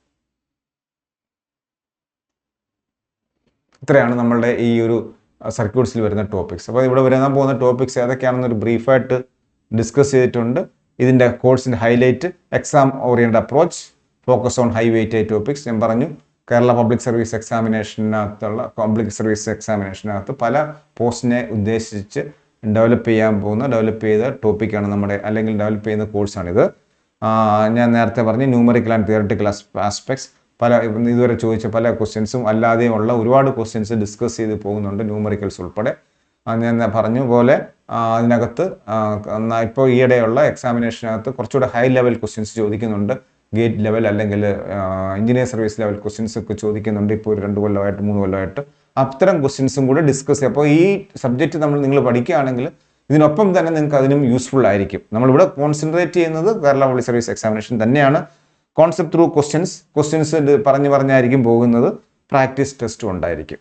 ഇത്രയാണ് നമ്മളുടെ ഈ ഒരു സർക്യൂട്ട്സിൽ വരുന്ന ടോപ്പിക്സ്. അപ്പോൾ ഇവിടെ വരാൻ പോകുന്ന ടോപ്പിക്സ് ഏതൊക്കെയാണെന്നൊരു ബ്രീഫായിട്ട് ഡിസ്കസ് ചെയ്തിട്ടുണ്ട്. ഇതിൻ്റെ കോഴ്സിൻ്റെ highlight exam oriented approach, focus on high weightage topics. ഞാൻ പറഞ്ഞു കേരള പബ്ലിക് സർവീസ് എക്സാമിനേഷനകത്ത് പല പോസ്റ്റിനെ ഉദ്ദേശിച്ച് ഡെവലപ്പ് ചെയ്ത ടോപ്പിക്കാണ് നമ്മുടെ, അല്ലെങ്കിൽ ഡെവലപ്പ് ചെയ്യുന്ന കോഴ്സാണിത്. ഞാൻ നേരത്തെ പറഞ്ഞു ന്യൂമറിക്കൽ ആൻഡ് തിയററ്റിക്കൽ ആസ്പെക്ട്സ്, ഇതുവരെ ചോദിച്ച പല ക്വസ്റ്റ്യൻസും അല്ലാതെയും ഉള്ള ഒരുപാട് ക്വസ്റ്റ്യൻസ് ഡിസ്കസ് ചെയ്ത് പോകുന്നുണ്ട്, ന്യൂമറിക്കൽസ് ഉൾപ്പെടെ. ഞാൻ പറഞ്ഞ പോലെ അതിനകത്ത് ഇപ്പോൾ ഈയിടെയുള്ള എക്സാമിനേഷനകത്ത് കുറച്ചുകൂടെ ഹൈ ലെവൽ ക്വസ്റ്റ്യൻസ് ചോദിക്കുന്നുണ്ട്. ഗേറ്റ് ലെവൽ അല്ലെങ്കിൽ എഞ്ചിനീയർ സർവീസ് ലെവൽ ക്വസ്റ്റ്യൻസ് ഒക്കെ ചോദിക്കുന്നുണ്ട്. ഇപ്പോൾ ഒരു 2 കൊല്ലമായിട്ട് 3 കൊല്ലമായിട്ട് അത്തരം ക്വസ്റ്റ്യൻസും കൂടെ ഡിസ്കസ് ചെയ്യും. അപ്പോൾ ഈ സബ്ജക്റ്റ് നിങ്ങൾ പഠിക്കുകയാണെങ്കിൽ ഇതിനൊപ്പം തന്നെ നിങ്ങൾക്ക് അതിനും യൂസ്ഫുൾ ആയിരിക്കും. നമ്മളിവിടെ കോൺസെൻട്രേറ്റ് ചെയ്യുന്നത് കേരള പബ്ലിക് സർവീസ് എക്സാമിനേഷൻ തന്നെയാണ്. കോൺസെപ്റ്റ് ത്രൂ ക്വസ്റ്റ്യൻസ് പറഞ്ഞായിരിക്കും പോകുന്നത്. പ്രാക്ടീസ് ടെസ്റ്റും ഉണ്ടായിരിക്കും.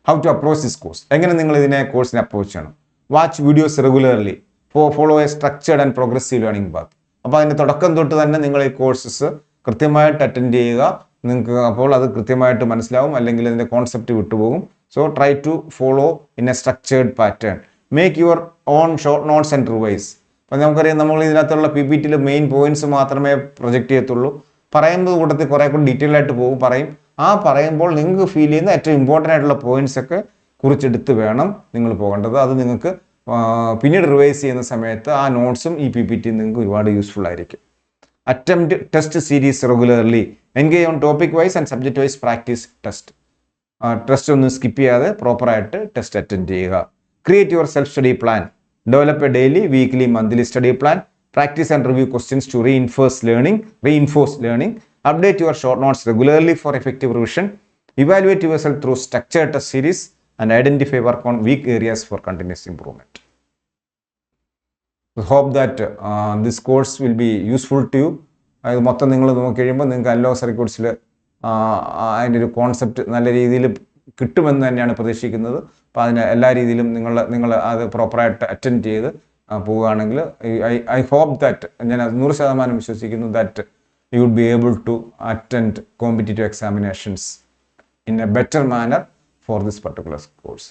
How to approach this course, എങ്ങനെ നിങ്ങൾ കോഴ്സിനെ അപ്രോച്ച് ചെയ്യണം. Watch videos regularly, follow a structured and progressive learning path. അപ്പോൾ അതിൻ്റെ തുടക്കം തൊട്ട് തന്നെ നിങ്ങൾ ഈ കോഴ്സസ് കൃത്യമായിട്ട് അറ്റൻഡ് ചെയ്യുക. നിങ്ങൾക്ക് അപ്പോൾ അത് കൃത്യമായിട്ട് മനസ്സിലാവും, അല്ലെങ്കിൽ അതിൻ്റെ കോൺസെപ്റ്റ് വിട്ടുപോകും. So try to follow in a structured pattern. Make your own short notes and revise. അപ്പോൾ നമുക്കറിയാം, നമ്മൾ ഇതിനകത്തുള്ള PPTയിൽ മെയിൻ പോയിന്റ്സ് മാത്രമേ പ്രൊജക്റ്റ് ചെയ്യത്തുള്ളൂ. പറയുന്നത് കൂട്ടത്തിൽ കുറേ കൂടി ഡീറ്റെയിൽ ആയിട്ട് പറയും. പറയുമ്പോൾ നിങ്ങൾക്ക് ഫീൽ ചെയ്യുന്ന ഏറ്റവും ഇമ്പോർട്ടൻ്റ് ആയിട്ടുള്ള പോയിന്റ്സ് ഒക്കെ കുറിച്ചെടുത്ത് വേണം നിങ്ങൾ പോകേണ്ടത്. അത് നിങ്ങൾക്ക് പിന്നീട് റിവൈസ് ചെയ്യുന്ന സമയത്ത് ആ നോട്ട്സും ഈ PPT നിങ്ങൾക്ക് ഒരുപാട് യൂസ്ഫുൾ ആയിരിക്കും. Attempt test series regularly, engage on topic wise and subject wise practice test. Test ഒന്നും സ്കിപ്പ് ചെയ്യാതെ പ്രോപ്പറായിട്ട് ടെസ്റ്റ് അറ്റൻഡ് ചെയ്യുക. Create your self study plan, develop A daily, weekly, monthly study plan. Practice and review questions to reinforce learning. Update your short notes regularly for effective revision. Evaluate yourself through structured test series and identify work on weak areas for continuous improvement. I hope that this course will be useful to you. അതായത് മൊത്തം നിങ്ങൾ നോക്കി കഴിയുമ്പോൾ നിങ്ങൾക്ക് analogue സർക്യൂട്ട്സിൽ അതിൻ്റെ ഒരു concept നല്ല രീതിയിൽ കിട്ടുമെന്ന് തന്നെയാണ് പ്രതീക്ഷിക്കുന്നത്. അപ്പോൾ അതിന് എല്ലാ രീതിയിലും നിങ്ങൾ അത് പ്രോപ്പറായിട്ട് അറ്റൻഡ് ചെയ്ത് പോവുകയാണെങ്കിൽ ഐ ഹോപ്പ് ദാറ്റ് ഞാൻ 100% വിശ്വസിക്കുന്നു that you would be able to attend competitive examinations in a better manner for this particular course.